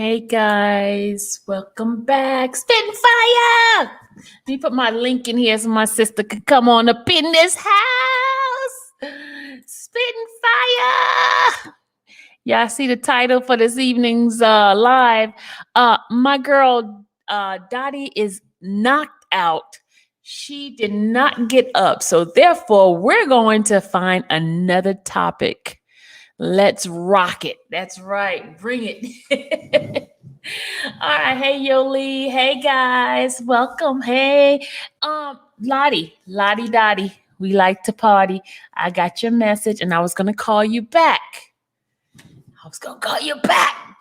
Hey guys, welcome back. Spitting fire! Let me put my link in here so my sister could come on up in this house. Spitting fire! Yeah, I see the title for this evening's live. My girl Dottie is knocked out. She did not get up. So therefore, we're going to find another topic. Let's rock it. That's right. Bring it. All right. Hey, Yoli. Hey, guys. Welcome. Hey, Lottie Dottie. We like to party. I got your message and I was going to call you back.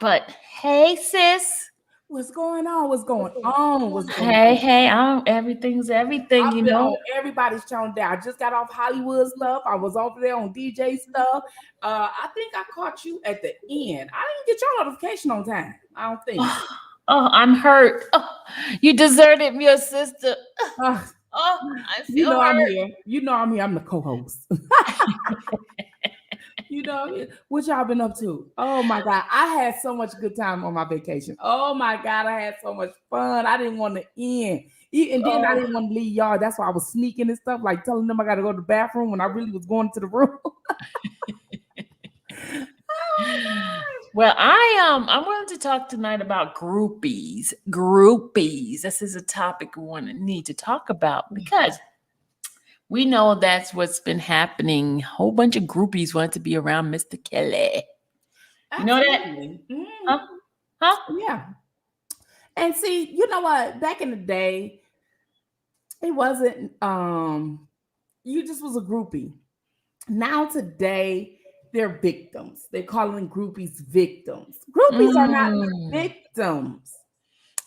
But hey, sis. What's going on? What's going on? What's going Hey, everything's everything, I've been on everybody's channel there. I just got off Hollywood stuff. I was over there on DJ stuff. I think I caught you at the end. I didn't get your notification on time. I don't think. Oh, I'm hurt. Oh, you deserted your sister. I feel I'm hurt. here. I'm here. I'm the co-host. What y'all been up to? Oh my God. I had so much good time on my vacation. Oh my God. I had so much fun. I didn't want to end. And then I didn't want to leave y'all. That's why I was sneaking and stuff, like telling them I got to go to the bathroom when I really was going to the room. Well, I'm going to talk tonight about groupies. Groupies. This is a topic we need to talk about because we know that's what's been happening. A whole bunch of groupies want to be around Mr. Kelly. You know that? Mm-hmm. Huh? Yeah. And see, you know what? Back in the day, it wasn't you just was a groupie. Now today, they're victims. They're calling groupies victims. Groupies are not victims.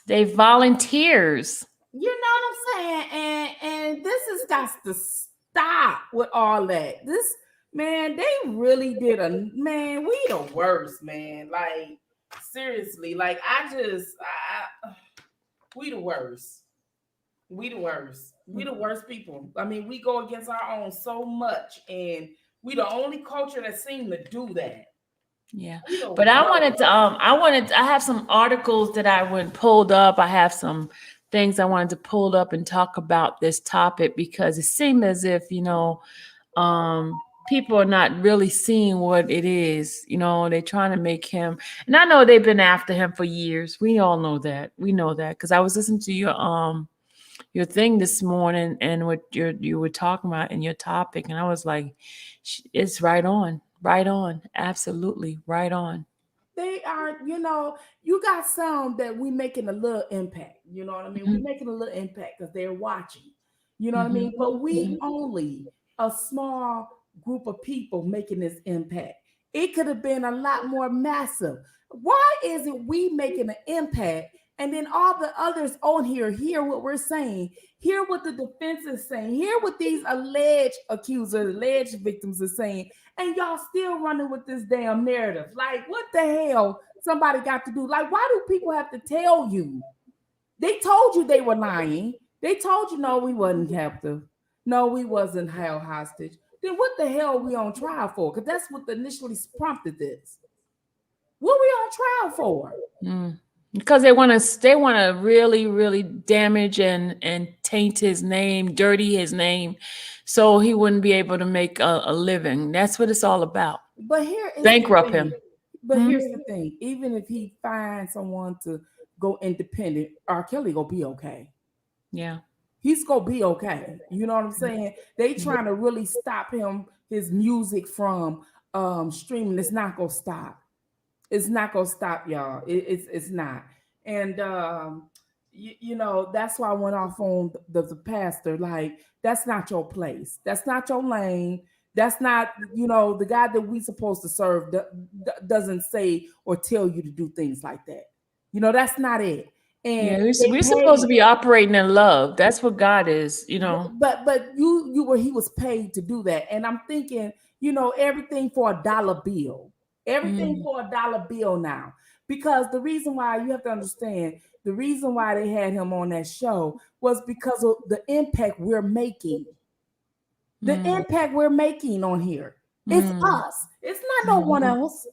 They volunteers. You know what I'm saying? And this has got to stop with all that. This man, they really did we the worst, man. Like seriously, like we the worst. We the worst. We the worst people. I mean, we go against our own so much, and we the only culture that seem to do that. Yeah, but I have some articles that I pulled up. I have some things I wanted to pull up and talk about this topic because it seemed as if, people are not really seeing what it is. They're trying to make him, and I know they've been after him for years. We all know that. We know that because I was listening to your thing this morning and what you were talking about in your topic, and I was like, it's right on. Right on. Absolutely. Right on. They are, you got some that we making a little impact. You know what I mean? We're making a little impact because they're watching. You know what I mean? But we only a small group of people making this impact. It could have been a lot more massive. Why is it we making an impact and then all the others on here hear what we're saying, hear what the defense is saying, hear what these alleged accusers, alleged victims are saying, and y'all still running with this damn narrative? Like, what the hell somebody got to do? Like, why do people have to tell you? They told you they were lying. They told you, no, we wasn't captive. No, we wasn't held hostage. Then what the hell are we on trial for? Because that's what initially prompted this. What are we on trial for? Because they want to really, really damage and taint his name, dirty his name, so he wouldn't be able to make a living. That's what it's all about. But here is bankrupt him. But here's the thing: even if he finds someone to go independent, R. Kelly gonna be okay. Yeah, he's gonna be okay. You know what I'm saying? They trying to really stop his music from streaming. It's not gonna stop. It's not gonna stop, y'all. It's not. And that's why I went off on the pastor. Like, that's not your place. That's not your lane. That's not, the God that we supposed to serve doesn't say or tell you to do things like that. That's not it. And we're supposed to be operating in love. That's what God is, But he was paid to do that. And I'm thinking, everything for a dollar bill. Everything for a dollar bill now. Because the reason why, you have to understand, the reason why they had him on that show was because of the impact we're making. The impact we're making on here. It's us. It's not no one else.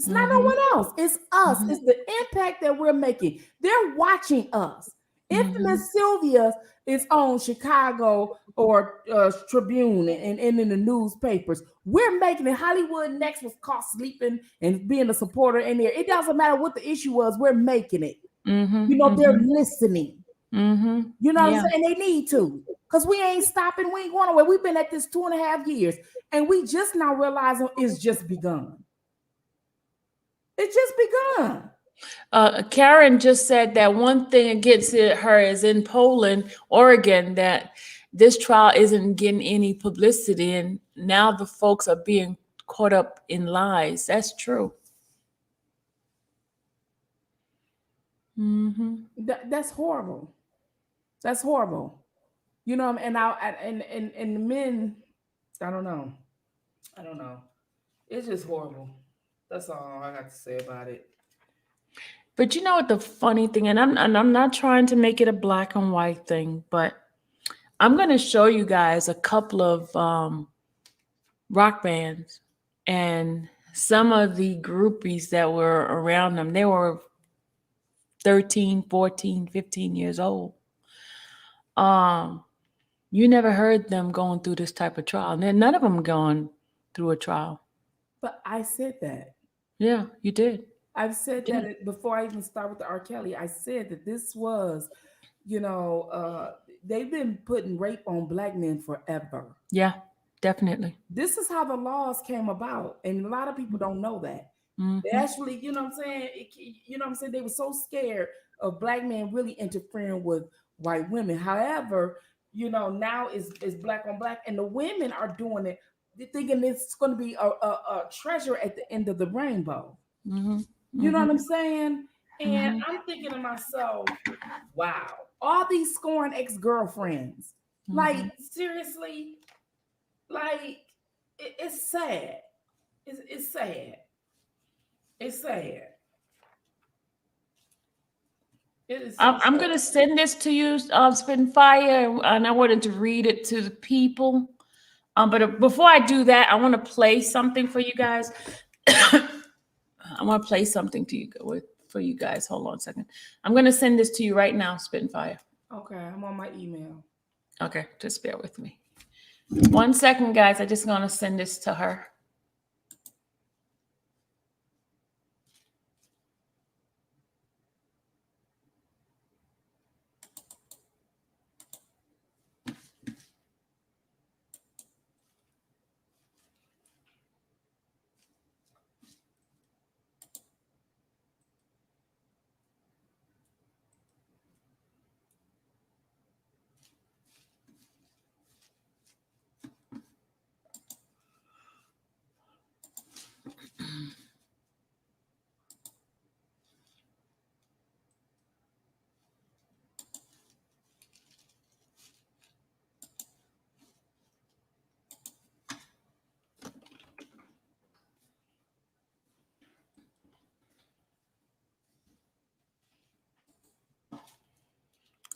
It's not no one else. It's us. It's the impact that we're making. They're watching us. Infamous Sylvia is on Chicago or Tribune and in the newspapers. We're making it. Hollywood Next was caught sleeping and being a supporter in there. It doesn't matter what the issue was. We're making it. They're listening. You know what I'm saying? They need to. Because we ain't stopping. We ain't going away. We've been at this 2.5 years. And we just now realizing it's just begun. It's just begun. Karen just said that one thing against her is in Poland, Oregon, that this trial isn't getting any publicity, and now the folks are being caught up in lies. That's true. That's horrible. That's horrible. You know, and the men, I don't know. It's just horrible. That's all I got to say about it. But you know what the funny thing, and I'm not trying to make it a black and white thing, but I'm going to show you guys a couple of rock bands and some of the groupies that were around them. They were 13, 14, 15 years old. You never heard them going through this type of trial. And none of them going through a trial. But I said that. Yeah, you did. I've said that before I even start with the R. Kelly. I said that this was, they've been putting rape on black men forever. Yeah, definitely. This is how the laws came about. And a lot of people don't know that. They actually, you know what I'm saying? They were so scared of black men really interfering with white women. However, now it's black on black, and the women are doing it. They're thinking it's going to be a treasure at the end of the rainbow. You know what I'm saying? And I'm thinking to myself, wow, all these scorned ex-girlfriends. Like, seriously, like, it's sad. It's sad. It's sad. It is I'm going to send this to you, Spitfire, and I wanted to read it to the people. But before I do that, I want to play something for you guys. I want to play something for you guys. Hold on a second. I'm going to send this to you right now, Spitfire. Okay, I'm on my email. Okay, just bear with me. 1 second, guys. I just want to send this to her.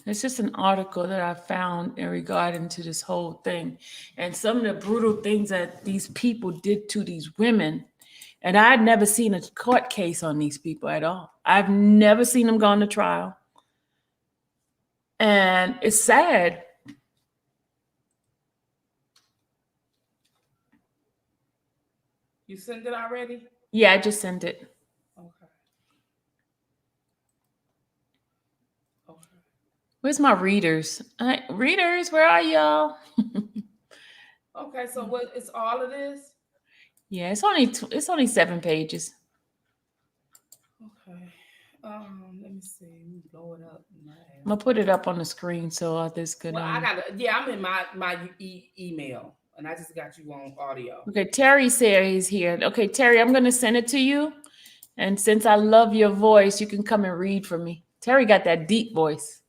It's just an article that I found in regarding to this whole thing and some of the brutal things that these people did to these women. And I'd never seen a court case on these people at all. I've never seen them go to trial. And it's sad. You sent it already? Yeah, I just sent it. Okay. Where's my readers? Readers, where are y'all? Okay, so what? It's all of this? Yeah, it's only 7 pages. Okay. Let me see. Let me blow it up. I'm gonna put it up on the screen so others could. Well, I'm in my email, and I just got you on audio. Okay, Terry said he's here. Okay, Terry, I'm gonna send it to you, and since I love your voice, you can come and read for me. Terry got that deep voice.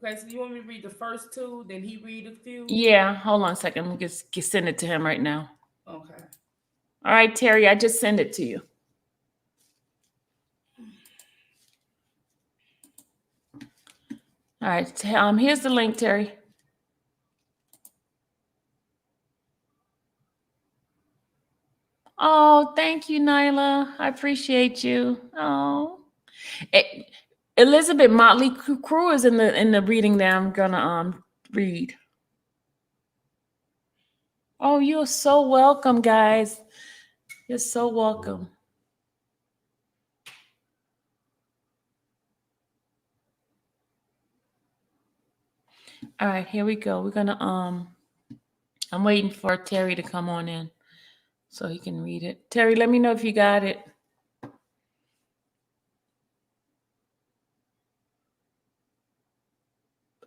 Okay, so you want me to read the first 2, then he read a few? Yeah, hold on a second. Let me just send it to him right now. Okay. All right, Terry, I just sent it to you. All right. Here's the link, Terry. Oh, thank you, Nyla. I appreciate you. Oh, Eh, Elizabeth Motley Crue is in the reading that I'm gonna read. Oh, you're so welcome, guys. You're so welcome. All right, here we go. We're gonna I'm waiting for Terry to come on in so he can read it. Terry, let me know if you got it.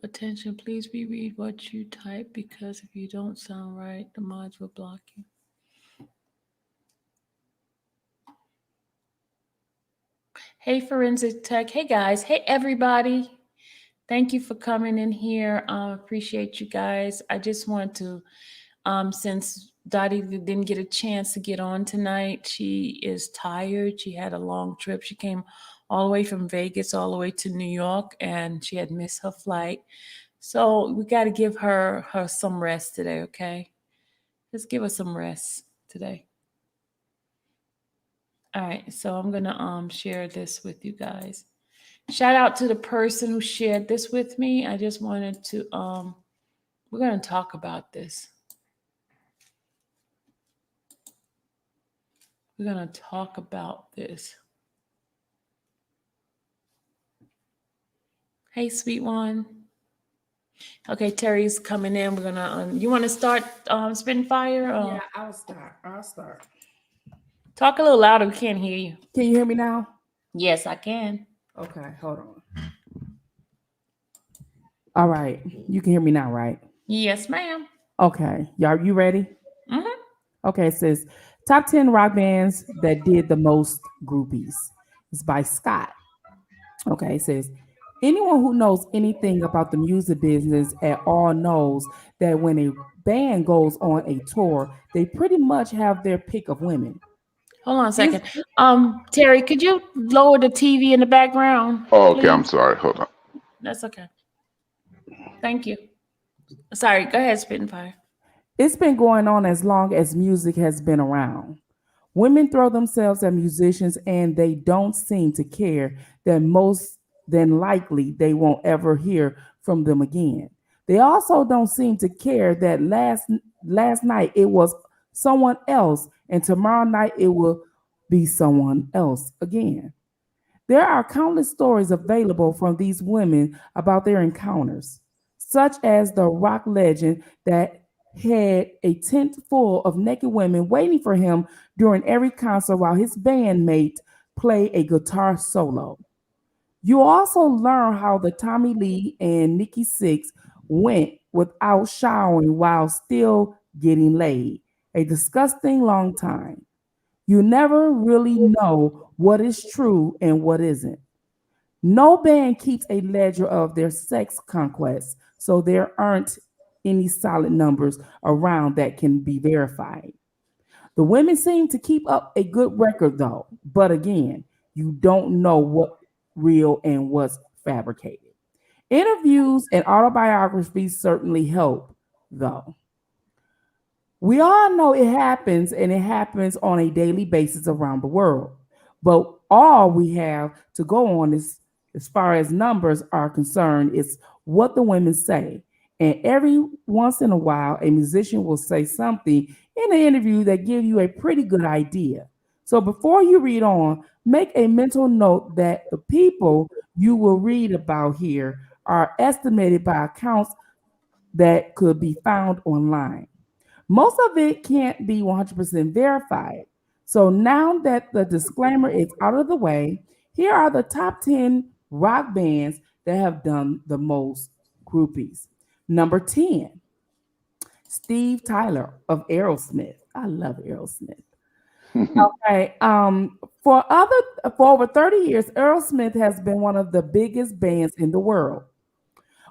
Attention, please reread what you type because if you don't sound right, the mods will block you. Hey, Forensic Tech. Hey, guys. Hey, everybody. Thank you for coming in here. Appreciate you guys. I just want to, since Dottie didn't get a chance to get on tonight, she is tired. She had a long trip. She came all the way from Vegas all the way to New York, and she had missed her flight. So we got to give her some rest today, okay? Let's give her some rest today. All right, so I'm gonna share this with you guys. Shout out to the person who shared this with me. I just wanted to we're gonna talk about this. We're gonna talk about this. Hey, sweet one. Okay, Terry's coming in. We're gonna. You want to start spitting fire? Yeah, I'll start. Talk a little louder. We can't hear you. Can you hear me now? Yes, I can. Okay, hold on. All right, you can hear me now, right? Yes, ma'am. Okay, y'all, you ready? Mm-hmm. Okay, it says top 10 rock bands that did the most groupies. It's by Scott. Okay, it says anyone who knows anything about the music business at all knows that when a band goes on a tour, they pretty much have their pick of women. Hold on a This second. Terry, could you lower the TV in the background, Oh, okay. I'm please? sorry. Hold on. That's okay. Thank you. Sorry. Go ahead, spitting fire. it's been going on as long as music has been around. Women throw themselves at musicians and they don't seem to care that most than likely they won't ever hear from them again. They also don't seem to care that last night it was someone else and tomorrow night it will be someone else again. There are countless stories available from these women about their encounters, such as the rock legend that had a tent full of naked women waiting for him during every concert while his bandmate played a guitar solo. You also learn how the Tommy Lee and Nikki Sixx went without showering while still getting laid, a disgusting long time. You never really know what is true and what isn't. No band keeps a ledger of their sex conquests, so there aren't any solid numbers around that can be verified. The women seem to keep up a good record, though, but again, you don't know what real and what's fabricated. Interviews and autobiographies certainly help, though. We all know it happens and it happens on a daily basis around the world. But all we have to go on is, as far as numbers are concerned, is what the women say. And every once in a while, a musician will say something in an interview that give you a pretty good idea. So before you read on, make a mental note that the people you will read about here are estimated by accounts that could be found online. Most of it can't be 100% verified. So now that the disclaimer is out of the way, here are the top 10 rock bands that have done the most groupies. Number 10, Steve Tyler of Aerosmith. I love Aerosmith. Okay. For over 30 years, Aerosmith has been one of the biggest bands in the world.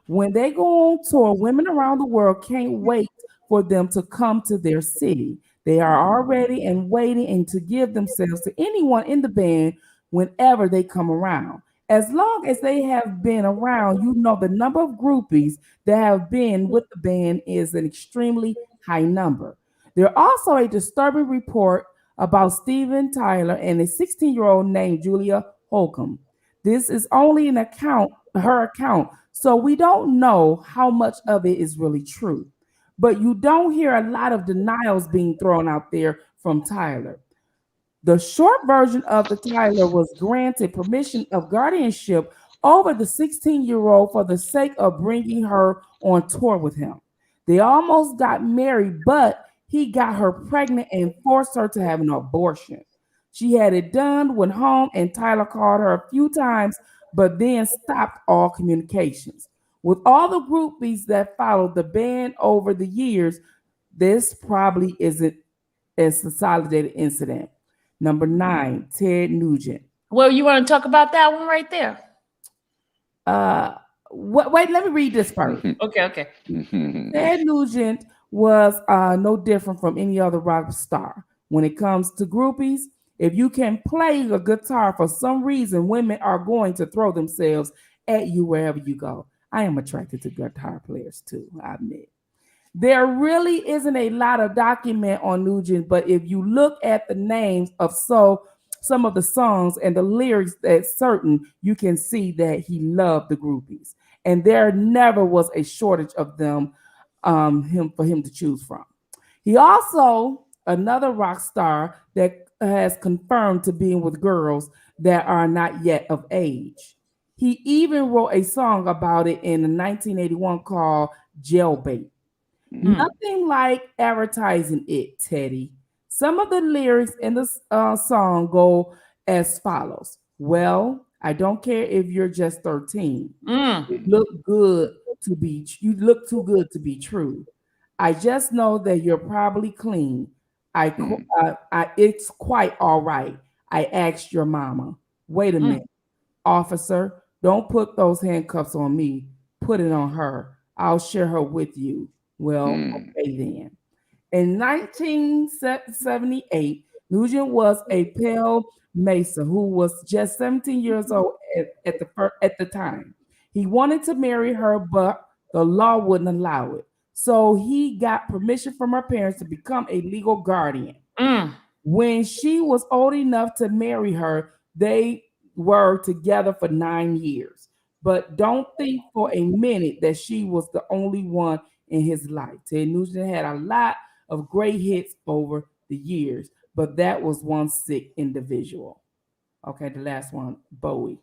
When they go on tour, women around the world can't wait for them to come to their city. They are already and waiting and to give themselves to anyone in the band whenever they come around. As long as they have been around, you know the number of groupies that have been with the band is an extremely high number. There also a disturbing report about Steven Tyler and a 16-year-old named Julia Holcomb. This is only her account, so we don't know how much of it is really true. But you don't hear a lot of denials being thrown out there from Tyler. The short version of the Tyler was granted permission of guardianship over the 16-year-old for the sake of bringing her on tour with him. They almost got married, but he got her pregnant and forced her to have an abortion. She had it done, went home, and Tyler called her a few times, but then stopped all communications. With all the groupies that followed the band over the years, this probably isn't a consolidated incident. Number 9, Ted Nugent. Well, you want to talk about that one right there? Wait, let me read this first. Okay. Ted Nugent was no different from any other rock star. When it comes to groupies, if you can play a guitar for some reason, women are going to throw themselves at you wherever you go. I am attracted to guitar players too, I admit. There really isn't a lot of document on Nugent, but if you look at the names of some of the songs and the lyrics that's certain, you can see that he loved the groupies. And there never was a shortage of them for him to choose from. He also another rock star that has confirmed to being with girls that are not yet of age. He even wrote a song about it in 1981 called Jailbait. Nothing like advertising it, Teddy. Some of the lyrics in the song go as follows. Well, I don't care if you're just 13. You look too good to be true. I just know that you're probably clean. It's quite all right. I asked your mama. Wait a minute, officer. Don't put those handcuffs on me. Put it on her. I'll share her with you. Well, okay then. In 1978, Nugent was a pale Mesa who was just 17 years old at the time. He wanted to marry her, but the law wouldn't allow it. So he got permission from her parents to become a legal guardian. When she was old enough to marry her, they were together for 9 years. But don't think for a minute that she was the only one in his life. Ted Nugent had a lot of great hits over the years, but that was one sick individual. Okay, the last one, Bowie.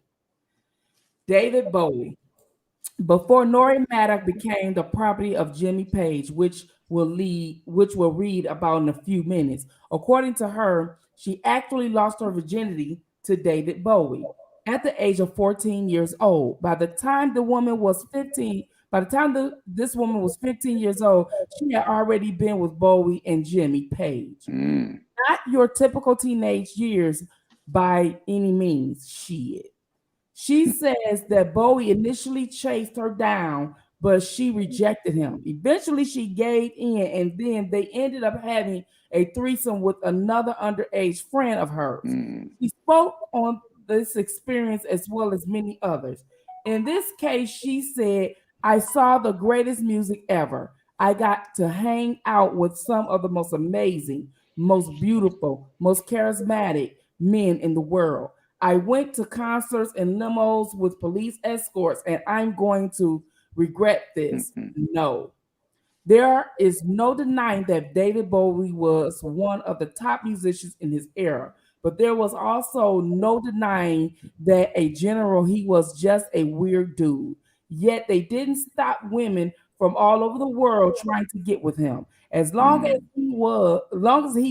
David Bowie. Before Nori Maddox became the property of Jimmy Page, which we'll read about in a few minutes. According to her, she actually lost her virginity to David Bowie at the age of 14 years old. By the time this woman was 15 years old, she had already been with Bowie and Jimmy Page. Not your typical teenage years by any means. She says that Bowie initially chased her down, but she rejected him. Eventually, she gave in, and then they ended up having a threesome with another underage friend of hers. She spoke on this experience as well as many others. In this case, she said, I saw the greatest music ever. I got to hang out with some of the most amazing, most beautiful, most charismatic men in the world. I went to concerts and limos with police escorts, and I'm going to regret this. No. There is no denying that David Bowie was one of the top musicians in his era, but there was also no denying that he was just a weird dude. Yet they didn't stop women from all over the world trying to get with him. As long as he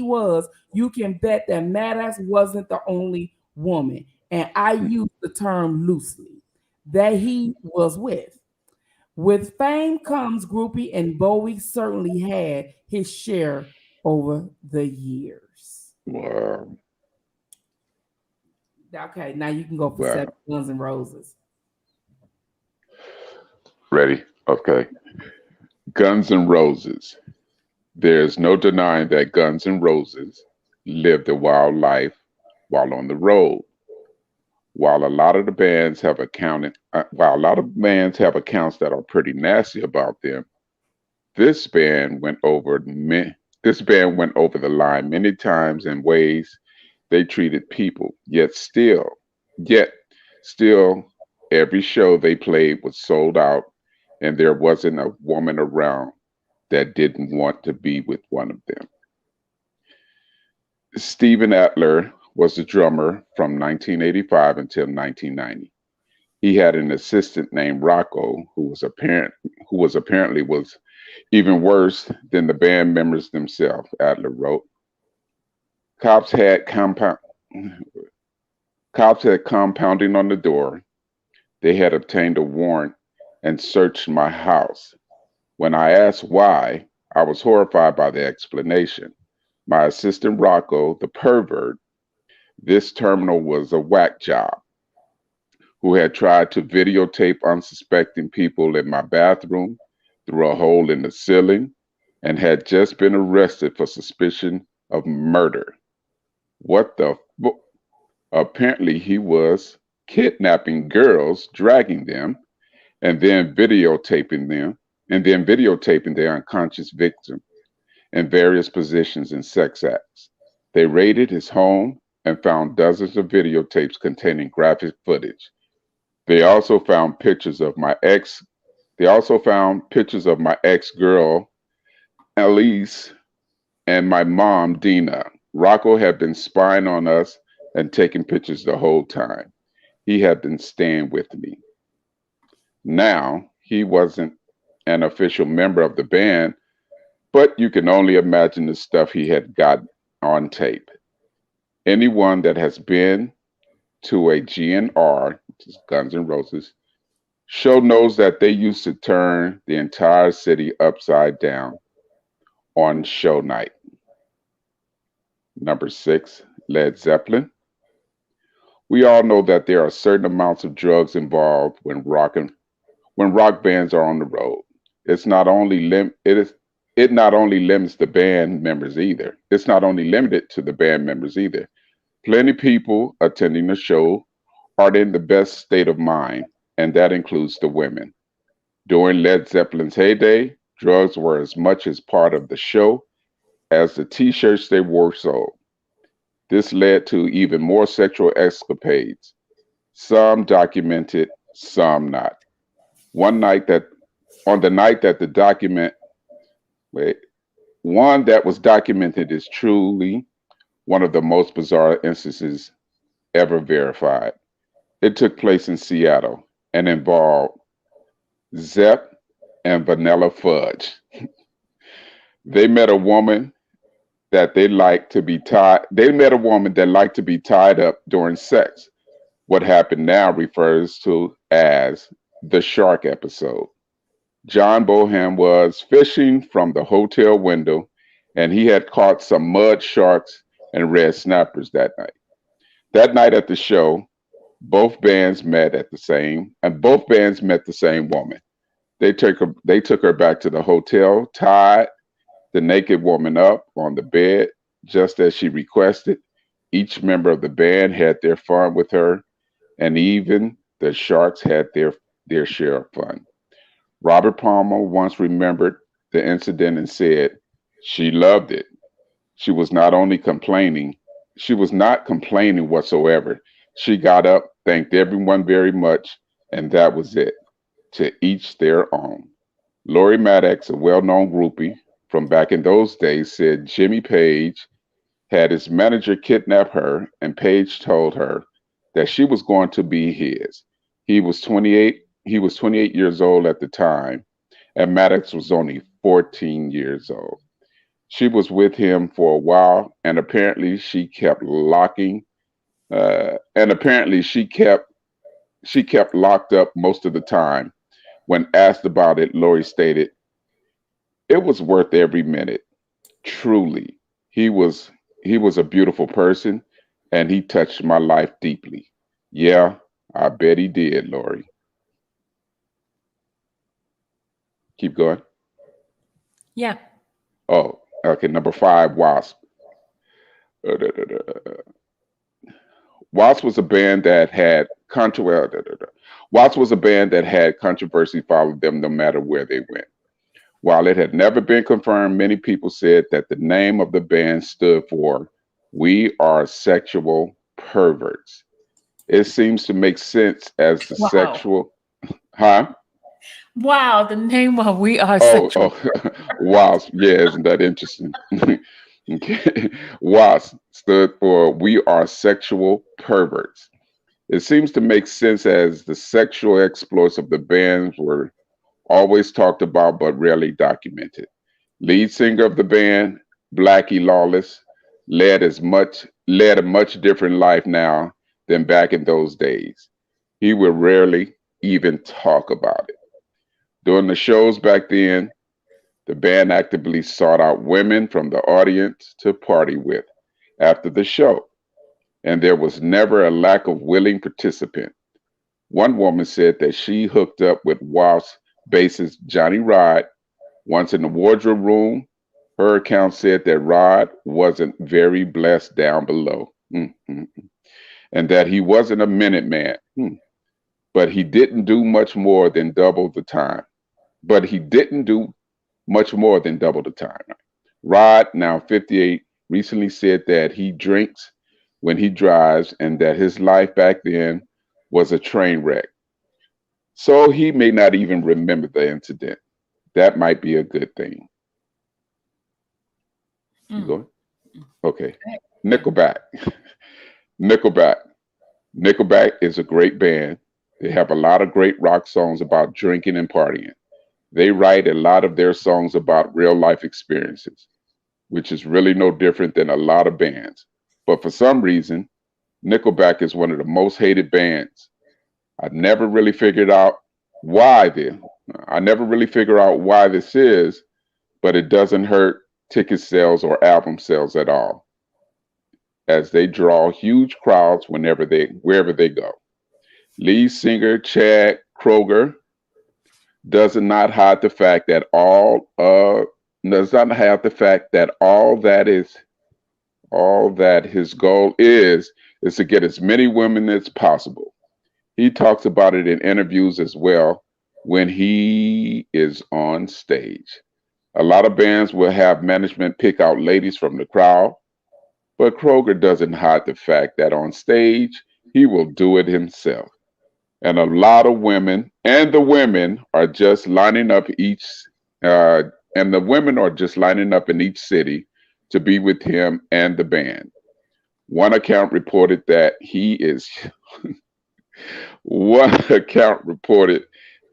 was, you can bet that Maddox wasn't the only woman, and I use the term loosely, that he was with. With fame comes groupie, and Bowie certainly had his share over the years. Wow. Okay, now you can go for 7 Guns and Roses. Ready? Okay. Guns N' Roses. There's no denying that Guns N' Roses lived a wild life while on the road. While a lot of the bands have while a lot of bands have accounts that are pretty nasty about them, this band went over this band went over the line many times in ways they treated people. Yet still, every show they played was sold out, and there wasn't a woman around that didn't want to be with one of them. Steven Adler was the drummer from 1985 until 1990. He had an assistant named Rocco who was apparently was even worse than the band members themselves, Adler wrote. Cops had compound Cops had compounding on the door. They had obtained a warrant and searched my house. When I asked why, I was horrified by the explanation. My assistant Rocco, the pervert, this terminal was a whack job, who had tried to videotape unsuspecting people in my bathroom through a hole in the ceiling and had just been arrested for suspicion of murder. What the Apparently he was kidnapping girls, dragging them, and then videotaping their unconscious victim in various positions in sex acts. They raided his home and found dozens of videotapes containing graphic footage. They also found pictures of my ex. They also found pictures of my ex-girl, Elise, and my mom, Dina. Rocco had been spying on us and taking pictures the whole time. He had been staying with me. Now, he wasn't an official member of the band, but you can only imagine the stuff he had got on tape. Anyone that has been to a GNR, which is Guns N' Roses, show knows that they used to turn the entire city upside down on show night. Number 6, Led Zeppelin. We all know that there are certain amounts of drugs involved when rock bands are on the road. It's not only lim- it is it not only limits the band members either. It's not only limited to the band members either. Plenty people attending the show are in the best state of mind, and that includes the women. During Led Zeppelin's heyday, drugs were as much as part of the show as the t-shirts they wore sold. This led to even more sexual escapades, some documented, some not. One night that on the night that the document wait, one that was documented is truly one of the most bizarre instances ever verified. It took place in Seattle and involved Zepp and Vanilla Fudge. They met a woman that they liked to be tied. They met a woman that liked to be tied up during sex. What happened now refers to as the shark episode. John Bohan was fishing from the hotel window and he had caught some mud sharks and red snappers that night. That night at the show, both bands met the same woman. They took her back to the hotel, tied the naked woman up on the bed just as she requested. Each member of the band had their fun with her, and even the sharks had their share of fun. Robert Palmer once remembered the incident and said, "She loved it. She was not only complaining, she was not complaining whatsoever. She got up, thanked everyone very much, and that was it. To each their own." Lori Maddox, a well-known groupie from back in those days, said Jimmy Page had his manager kidnap her, and Page told her that she was going to be his. He was 28. He was 28 years old at the time, and Maddox was only 14 years old. She was with him for a while, and apparently she kept locking. And apparently she kept locked up most of the time. When asked about it, Lori stated, "It was worth every minute. Truly, he was a beautiful person, and he touched my life deeply. Yeah, I bet he did, Lori." Keep going. Yeah. Oh, okay. Number 5, Wasp. Uh, da, da, da. Watts was a band that had Watts was a band that had controversy follow them no matter where they went. While it had never been confirmed, many people said that the name of the band stood for "We Are Sexual Perverts." It seems to make sense as the Wow. sexual, huh? Wow. The name of We Are Oh, Sexual. oh, WASP. Yeah, isn't that interesting? Okay. WASP stood for We Are Sexual Perverts. It seems to make sense as the sexual exploits of the bands were always talked about but rarely documented. Lead singer of the band, Blackie Lawless, led a much different life now than back in those days. He would rarely even talk about it. During the shows back then, the band actively sought out women from the audience to party with after the show, and there was never a lack of willing participants. One woman said that she hooked up with Wasp bassist Johnny Rod once in the wardrobe room. Her account said that Rod wasn't very blessed down below, and that he wasn't a minute man, but he didn't do much more than double the time. But he didn't do much more than double the time. Rod, now 58, recently said that he drinks when he drives and that his life back then was a train wreck. So he may not even remember the incident. That might be a good thing. You Mm. going? Okay. Yeah. Nickelback. Nickelback. Nickelback is a great band. They have a lot of great rock songs about drinking and partying. They write a lot of their songs about real life experiences, which is really no different than a lot of bands. But for some reason, Nickelback is one of the most hated bands. I never really figured out why this. I never really figure out why this is, but it doesn't hurt ticket sales or album sales at all, as they draw huge crowds wherever they go. Lead singer Chad Kroger does not hide the fact that does not hide the fact that all that his goal is to get as many women as possible. He talks about it in interviews as well when he is on stage. A lot of bands will have management pick out ladies from the crowd, but Kroger doesn't hide the fact that on stage he will do it himself. And a lot of women, and the women are just lining up uh, in each city to be with him and the band. One account reported that he is One account reported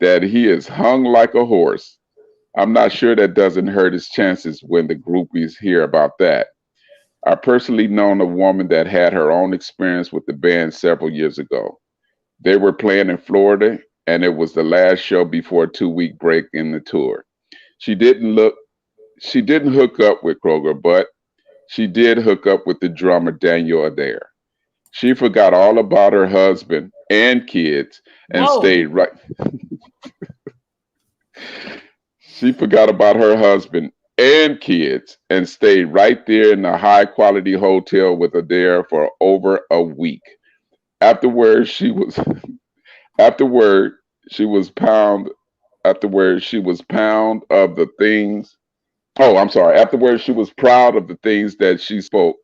that he is hung like a horse. I'm not sure that doesn't hurt his chances when the groupies hear about that. I personally known a woman that had her own experience with the band several years ago. They were playing in Florida, and it was the last show before a 2 week break in the tour. She didn't look she didn't hook up with Kroger, but she did hook up with the drummer Daniel Adair. She forgot all about her husband and kids and Whoa. stayed right. She forgot about her husband and kids and stayed right there in the high quality hotel with Adair for over a week. Afterwards, afterward she was pound afterwards she was pound of the things. Oh, I'm sorry. Afterwards, she was proud of the things that she spoke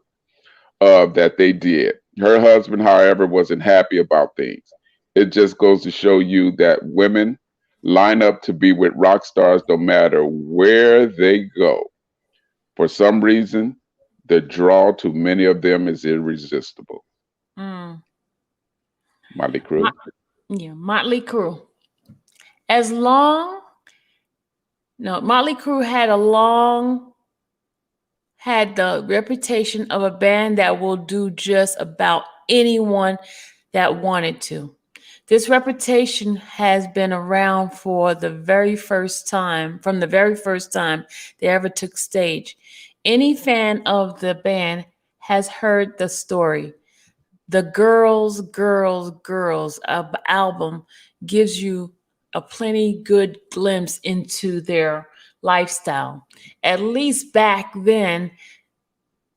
of that they did. Her husband, however, wasn't happy about things. It just goes to show you that women line up to be with rock stars no matter where they go. For some reason, the draw to many of them is irresistible. Mm. Molly Mot- Crew. yeah, Motley Crue. As long, no, Motley Crue had the reputation of a band that will do just about anyone that wanted to. This reputation has been around from the very first time they ever took stage. Any fan of the band has heard the story. The Girls, Girls, Girls album gives you a plenty good glimpse into their lifestyle. At least back then,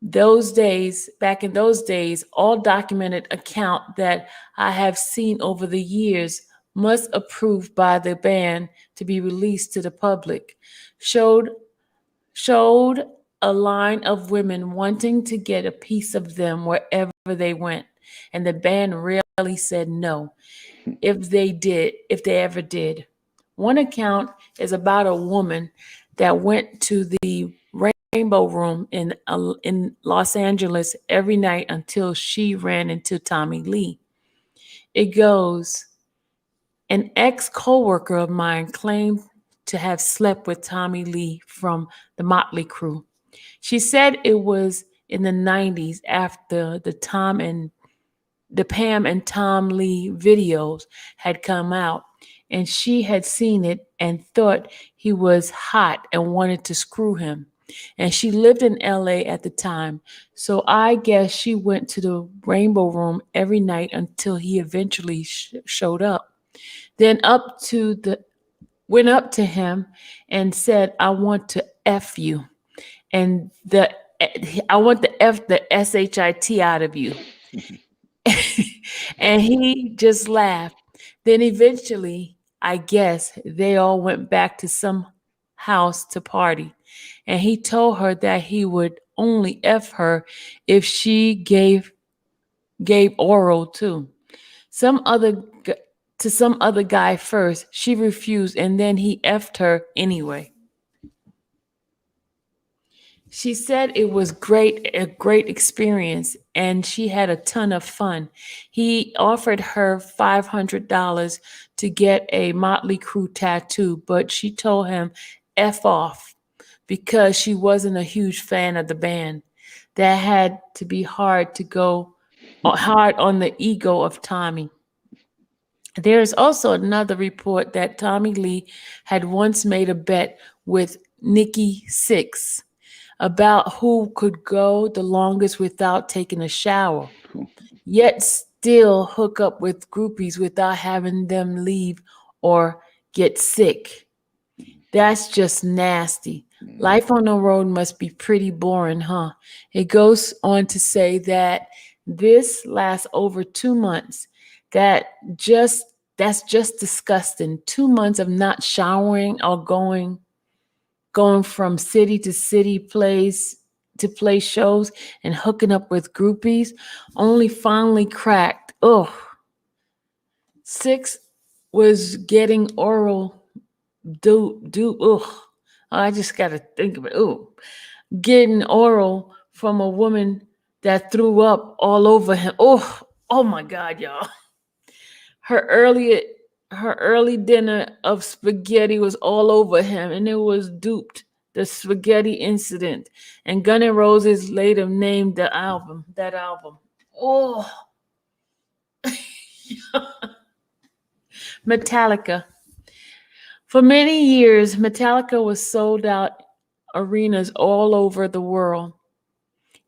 back in those days, all documented account that I have seen over the years, must approved by the band to be released to the public, showed showed a line of women wanting to get a piece of them wherever they went, and the band rarely said no if they ever did. One account is about a woman that went to the Rainbow Room in Los Angeles every night until she ran into Tommy Lee. It goes, an ex coworker of mine claimed to have slept with Tommy Lee from the Motley Crew. She said it was in the 90s after the Pam and Tom Lee videos had come out, and she had seen it and thought he was hot and wanted to screw him. And she lived in LA at the time, so I guess she went to the Rainbow Room every night until he eventually showed up. Then went up to him and said, "I want to f you," and I want the shit out of you. And he just laughed. Then eventually, I guess they all went back to some house to party. And he told her that he would only F her if she gave oral too. Some other g- to some other guy first. She refused and then he F'd her anyway. She said it was a great experience, and she had a ton of fun. He offered her $500 to get a Motley Crue tattoo, but she told him F off because she wasn't a huge fan of the band. That had to be hard on the ego of Tommy. There is also another report that Tommy Lee had once made a bet with Nikki Sixx about who could go the longest without taking a shower, yet still hook up with groupies without having them leave or get sick. That's just nasty. Life on the road must be pretty boring, huh? It goes on to say that this lasts over 2 months. That just that's just disgusting. 2 months of not showering or going from city to city plays to play shows and hooking up with groupies, only finally cracked. Oh, six was getting oral do. Oh, I just got to think of it. Oh, getting oral from a woman that threw up all over him. Oh my God, y'all. Her early her early dinner of spaghetti was all over him, and it was duped. The spaghetti incident, and Gun N' Roses later named that album. Oh, Metallica. For many years, Metallica was sold out arenas all over the world.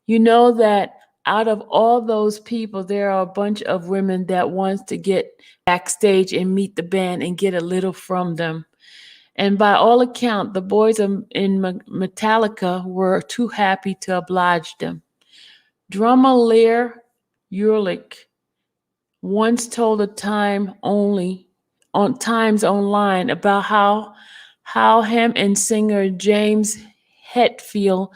You know that out of all those people, there are a bunch of women that wants to get backstage and meet the band and get a little from them. And by all account, the boys in Metallica were too happy to oblige them. Drummer Lear Ulrich once told a Times Online about how him and singer James Hetfield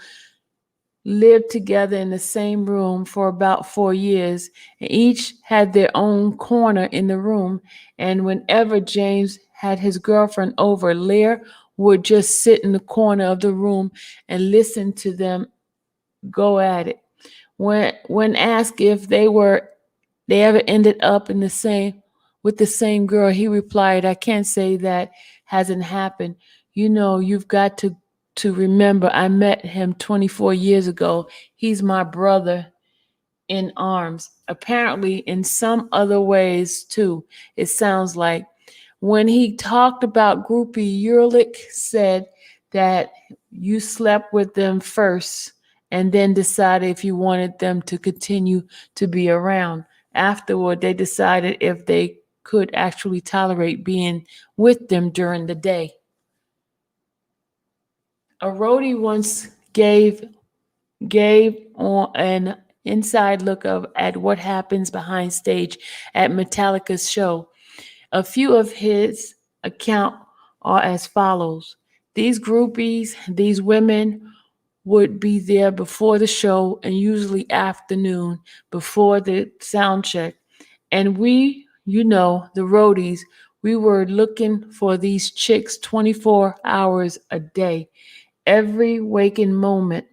lived together in the same room for about 4 years, and each had their own corner in the room. And whenever James had his girlfriend over, Lear would just sit in the corner of the room and listen to them go at it. When asked if they ever ended up in the same with the same girl, he replied, "I can't say that hasn't happened. You know, you've got to remember I met him 24 years ago. He's my brother in arms." Apparently, in some other ways too, it sounds like. When he talked about Groupie, Ehrlich said that you slept with them first and then decided if you wanted them to continue to be around. Afterward, they decided if they could actually tolerate being with them during the day. A roadie once gave gave on an inside look at what happens behind stage at Metallica's show. A few of his account are as follows. These groupies, these women would be there before the show and usually afternoon before the sound check. And we, the roadies, we were looking for these chicks 24 hours a day, every waking moment.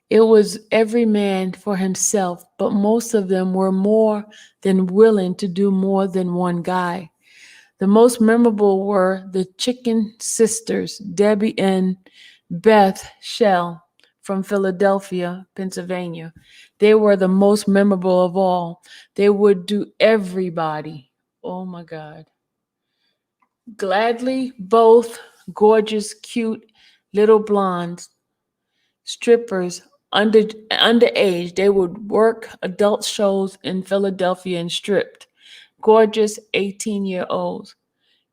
It was every man for himself, but most of them were more than willing to do more than one guy. The most memorable were the Chicken Sisters, Debbie and Beth Shell from Philadelphia, Pennsylvania. They were the most memorable of all. They would do everybody. Oh my God. Gladly, both gorgeous, cute little blondes, strippers, underage. They would work adult shows in Philadelphia and stripped. Gorgeous 18-year-olds.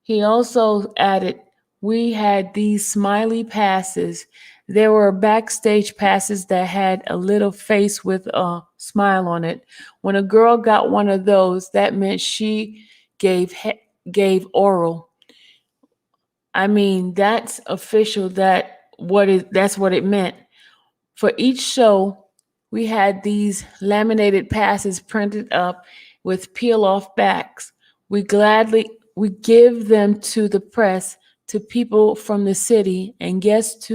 He also added, we had these smiley passes. There were backstage passes that had a little face with a smile on it. When a girl got one of those, that meant she gave oral. I mean, that's official. That's what it meant. For each show, we had these laminated passes printed up with peel off backs. We give them to the press, to people from the city, and guests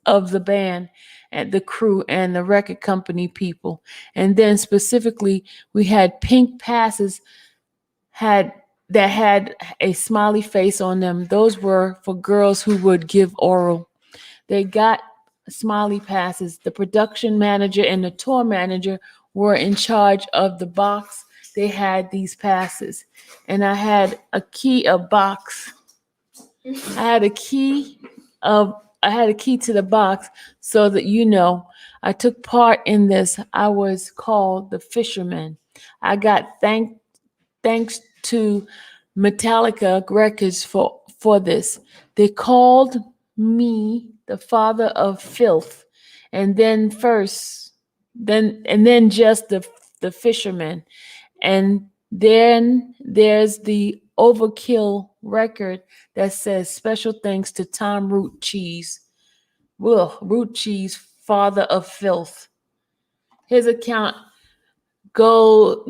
of the band and the crew and the record company people. And then specifically, we had pink passes had that had a smiley face on them. Those were for girls who would give oral. They got smiley passes. The production manager and the tour manager were in charge of the box. They had these passes. And I had a key, a box. I had a key I had a key to the box so that I took part in this. I was called the fisherman. I got thanks to Metallica Records for this. They called me the father of filth, and then just the fisherman, and then there's the Overkill record that says special thanks to Tom Root Cheese. Well, Root Cheese, father of filth. His account go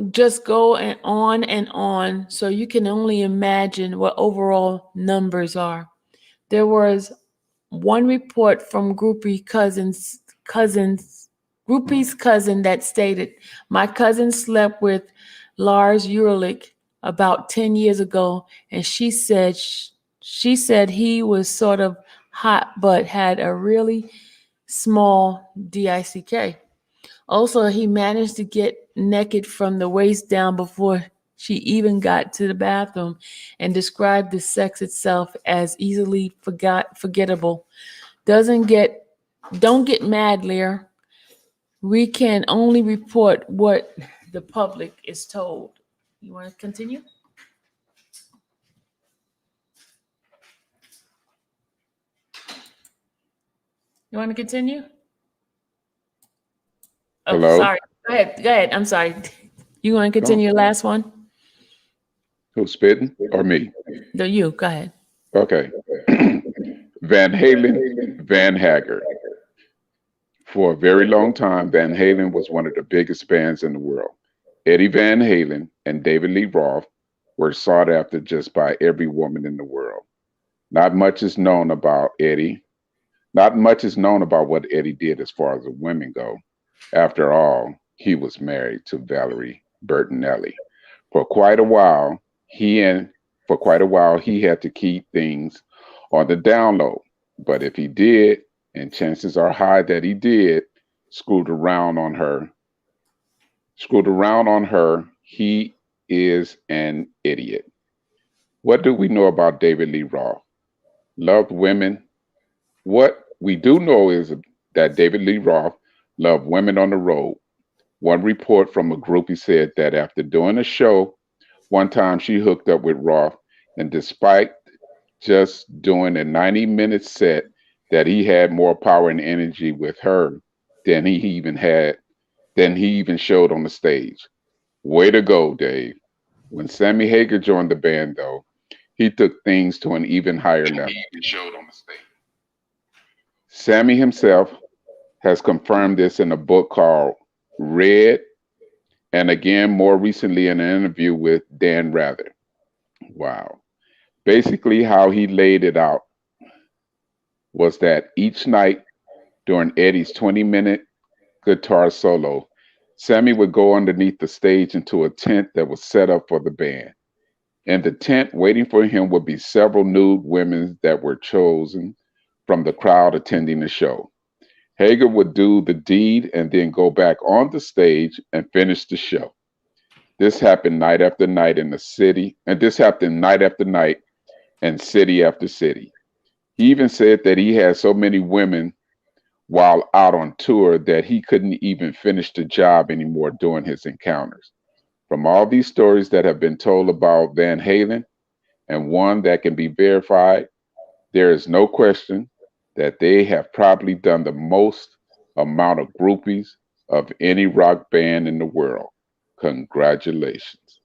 and on, so you can only imagine what overall numbers are. There was one report from Groupie's cousin that stated, my cousin slept with Lars Ulrich about 10 years ago, and she said he was sort of hot but had a really small dick. Also, he managed to get naked from the waist down before she even got to the bathroom, and described the sex itself as easily forgettable. Doesn't get Don't get mad, Lear. We can only report what the public is told. You want to continue? You want to continue? Oh, Hello? sorry. Go ahead. Go ahead. I'm sorry. You want to Go. continue your last one? Who's spitting? Or me? No, you. Go ahead. Okay. Van Halen, Van Haggard. For a very long time, Van Halen was one of the biggest bands in the world. Eddie Van Halen and David Lee Roth were sought after just by every woman in the world. Not much is known about Eddie. Not much is known about what Eddie did as far as the women go. After all, he was married to Valerie Bertinelli. For quite a while, he and for quite a while he had to keep things on the down low. But if he did, and chances are high that he did, screwed around on her, he is an idiot. What do we know about David Lee Roth? Loved women. What we do know is that David Lee Roth loved women on the road. One report from a groupie said that after doing a show, one time she hooked up with Roth, and despite just doing a 90-minute set, that he had more power and energy with her than he even showed on the stage. Way to go, Dave. When Sammy Hagar joined the band, though, he took things to an even higher level. Sammy himself has confirmed this in a book called Red, and again more recently in an interview with Dan Rather. Wow. Basically, how he laid it out was that each night during Eddie's 20-minute guitar solo, Sammy would go underneath the stage into a tent that was set up for the band. In the tent, waiting for him would be several nude women that were chosen from the crowd attending the show. Hagar would do the deed and then go back on the stage and finish the show. This happened night after night in the city, and this happened night after night and city after city. He even said that he had so many women while out on tour that he couldn't even finish the job anymore during his encounters. From all these stories that have been told about Van Halen, and one that can be verified, there is no question that they have probably done the most amount of groupies of any rock band in the world. Congratulations.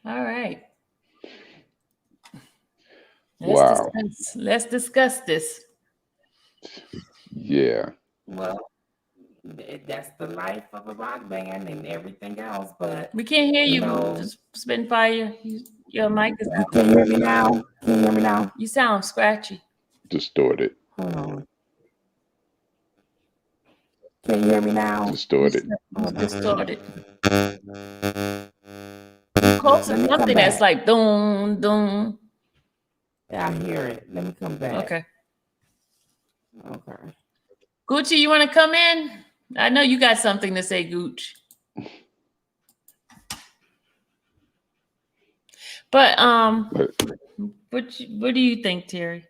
All right. Wow. Let's discuss this. Yeah. Well, that's the life of a rock band and everything else. But We can't hear you. know, Just spitting fire. Your mic is out. can you hear me now? Can you hear me now? You sound scratchy. Distorted. Hold on. Can you hear me now? Distorted. Distorted. You close to something that's like doom, doom. Yeah, I hear it. Let me come back. Okay. Okay. Gucci, you want to come in? I know you got something to say, Gooch. But what do you think, Terry?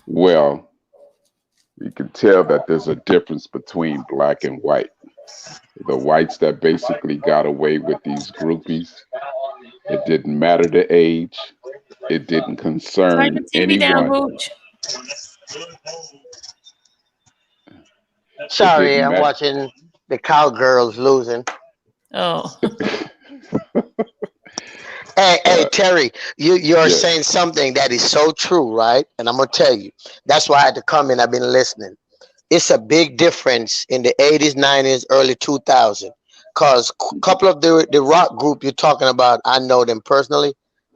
Well, you can tell that there's a difference between black and white. The whites that basically got away with these groupies, it didn't matter the age, it didn't concern Turn the TV down, anyone. Gooch. Sorry, I'm watching the Cowgirls losing. Oh. Hey, Terry, you're Yes. saying something that is so true, right? And I'm gonna tell you. That's why I had to come in. I've been listening. It's a big difference in the 80s, 90s, early 2000s. Cause a couple of the rock group you're talking about, I know them personally,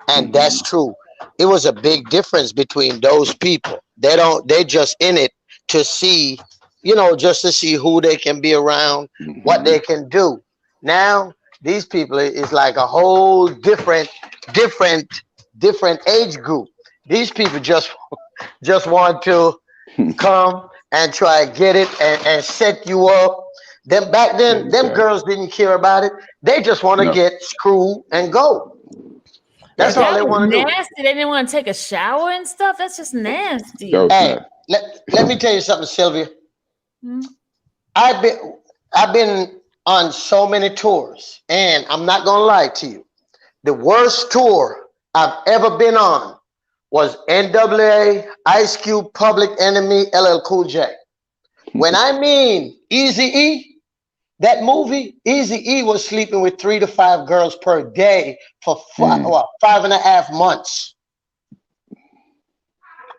and that's true. It was a big difference between those people. They just in it to see, just to see who they can be around, what they can do. Now these people is like a whole different age group. These people just want to come and try to get it and set you up. Them back then, them girls didn't care about it. They just want to get screwed and go. That's all they want to do. Nasty. They didn't want to take a shower and stuff. That's just nasty. Hey, let me tell you something, Sylvia. I've been on so many tours, and I'm not gonna lie to you. The worst tour I've ever been on was NWA, Ice Cube, Public Enemy, LL Cool J. When I mean Eazy-E, that movie, Eazy-E was sleeping with 3 to 5 girls per day for 5.5 months.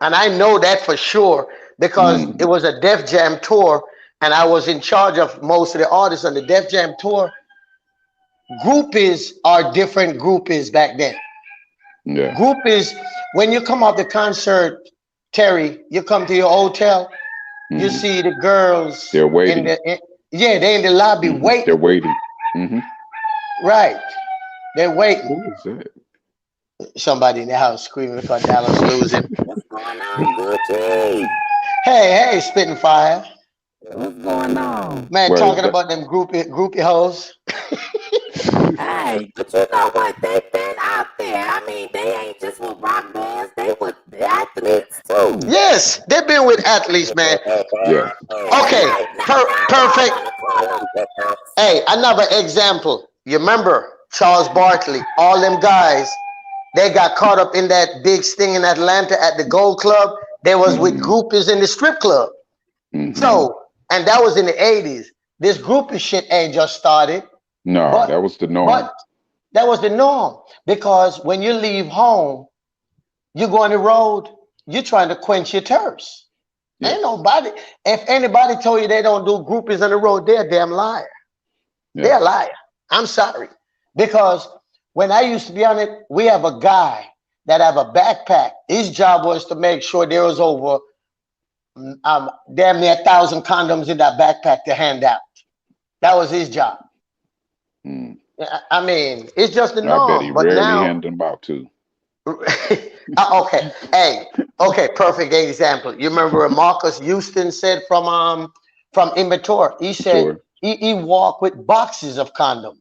And I know that for sure because it was a Def Jam tour and I was in charge of most of the artists on the Def Jam tour. Groupies are different groupies back then. Yeah. Groupies, when you come off the concert, Terry, you come to your hotel, you see the girls. They're waiting. They're in the lobby waiting. They're waiting. Right. They're waiting. Who is that? Somebody in the house screaming for Dallas losing. What's going on, Gucci? Hey, spitting fire. What's going on? Man, talking about them groupie hoes. Hey, but you know what? They've been out there. I mean, they ain't just with rock bands. They with the athletes too. Yes, they've been with athletes, man. Yeah. Okay, perfect. Hey, another example. You remember Charles Barkley, all them guys, they got caught up in that big sting in Atlanta at the Gold Club. They was with groupies in the strip club. So, and that was in the 80s. This groupie shit ain't just started. No, that was the norm. But that was the norm, because when you leave home, you go on the road, you're trying to quench your thirst. Yes. Ain't nobody, if anybody told you they don't do groupies on the road, they're a damn liar. Yeah. They're a liar. I'm sorry. Because when I used to be on it, we have a guy that have a backpack. His job was to make sure there was over damn near 1,000 condoms in that backpack to hand out. That was his job. I mean, it's just the norm. I bet he rarely handed them out too. Okay, okay, perfect example. You remember what Marcus Houston said from Inventor? He said he walked with boxes of condoms.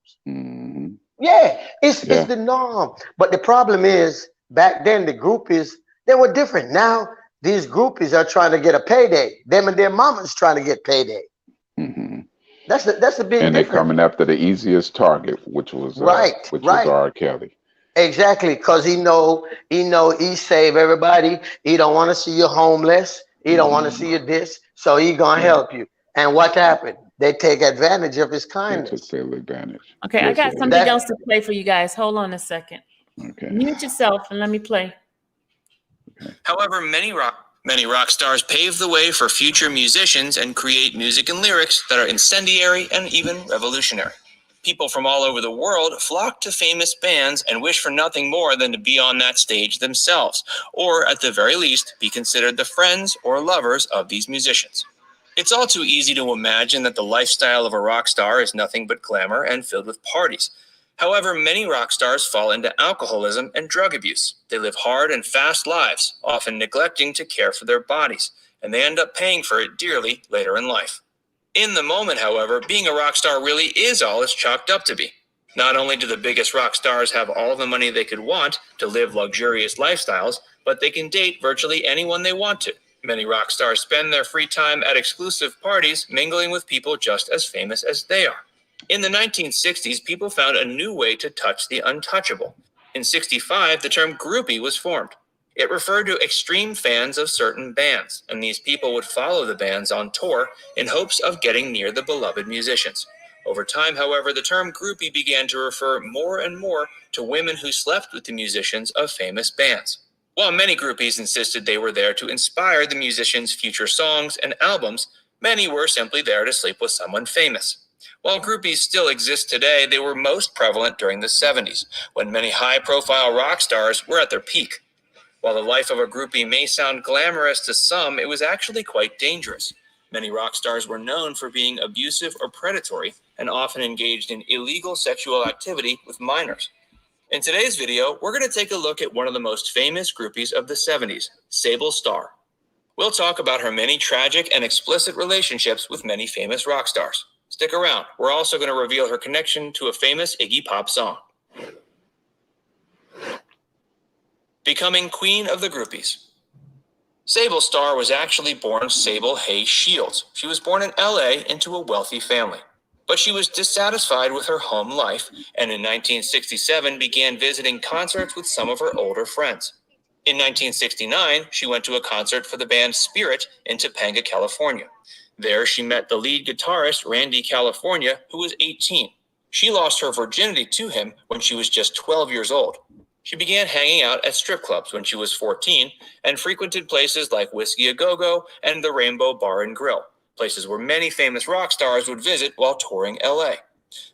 Yeah, it's the norm. But the problem is, back then the groupies, they were different. Now these groupies are trying to get a payday. Them and their mamas trying to get payday. That's the big difference. And they're coming after the easiest target, which was R. Kelly. Exactly, because he save everybody. He don't want to see you homeless. He don't want to see you this. So he gonna help you. And what happened? They take advantage of his kindness. They took full advantage. Okay, yes, I got something else to play for you guys. Hold on a second. Okay. Mute yourself and let me play. Okay. However, many rock stars pave the way for future musicians and create music and lyrics that are incendiary and even revolutionary. People from all over the world flock to famous bands and wish for nothing more than to be on that stage themselves, or at the very least, be considered the friends or lovers of these musicians. It's all too easy to imagine that the lifestyle of a rock star is nothing but glamour and filled with parties. However, many rock stars fall into alcoholism and drug abuse. They live hard and fast lives, often neglecting to care for their bodies, and they end up paying for it dearly later in life. In the moment, however, being a rock star really is all it's chalked up to be. Not only do the biggest rock stars have all the money they could want to live luxurious lifestyles, but they can date virtually anyone they want to. Many rock stars spend their free time at exclusive parties, mingling with people just as famous as they are. In the 1960s, people found a new way to touch the untouchable. In '65, the term groupie was formed. It referred to extreme fans of certain bands, and these people would follow the bands on tour in hopes of getting near the beloved musicians. Over time, however, the term groupie began to refer more and more to women who slept with the musicians of famous bands. While many groupies insisted they were there to inspire the musicians' future songs and albums, many were simply there to sleep with someone famous. While groupies still exist today, they were most prevalent during the 70s, when many high-profile rock stars were at their peak. While the life of a groupie may sound glamorous to some, it was actually quite dangerous. Many rock stars were known for being abusive or predatory and often engaged in illegal sexual activity with minors. In today's video, we're going to take a look at one of the most famous groupies of the 70s, Sable Starr. We'll talk about her many tragic and explicit relationships with many famous rock stars. Stick around. We're also going to reveal her connection to a famous Iggy Pop song. Becoming Queen of the Groupies. Sable Starr was actually born Sable Hay Shields. She was born in LA into a wealthy family. But she was dissatisfied with her home life, and in 1967 began visiting concerts with some of her older friends. In 1969, she went to a concert for the band Spirit in Topanga, California. There, she met the lead guitarist, Randy California, who was 18. She lost her virginity to him when she was just 12 years old. She began hanging out at strip clubs when she was 14 and frequented places like Whiskey A Go-Go and the Rainbow Bar and Grill, places where many famous rock stars would visit while touring LA.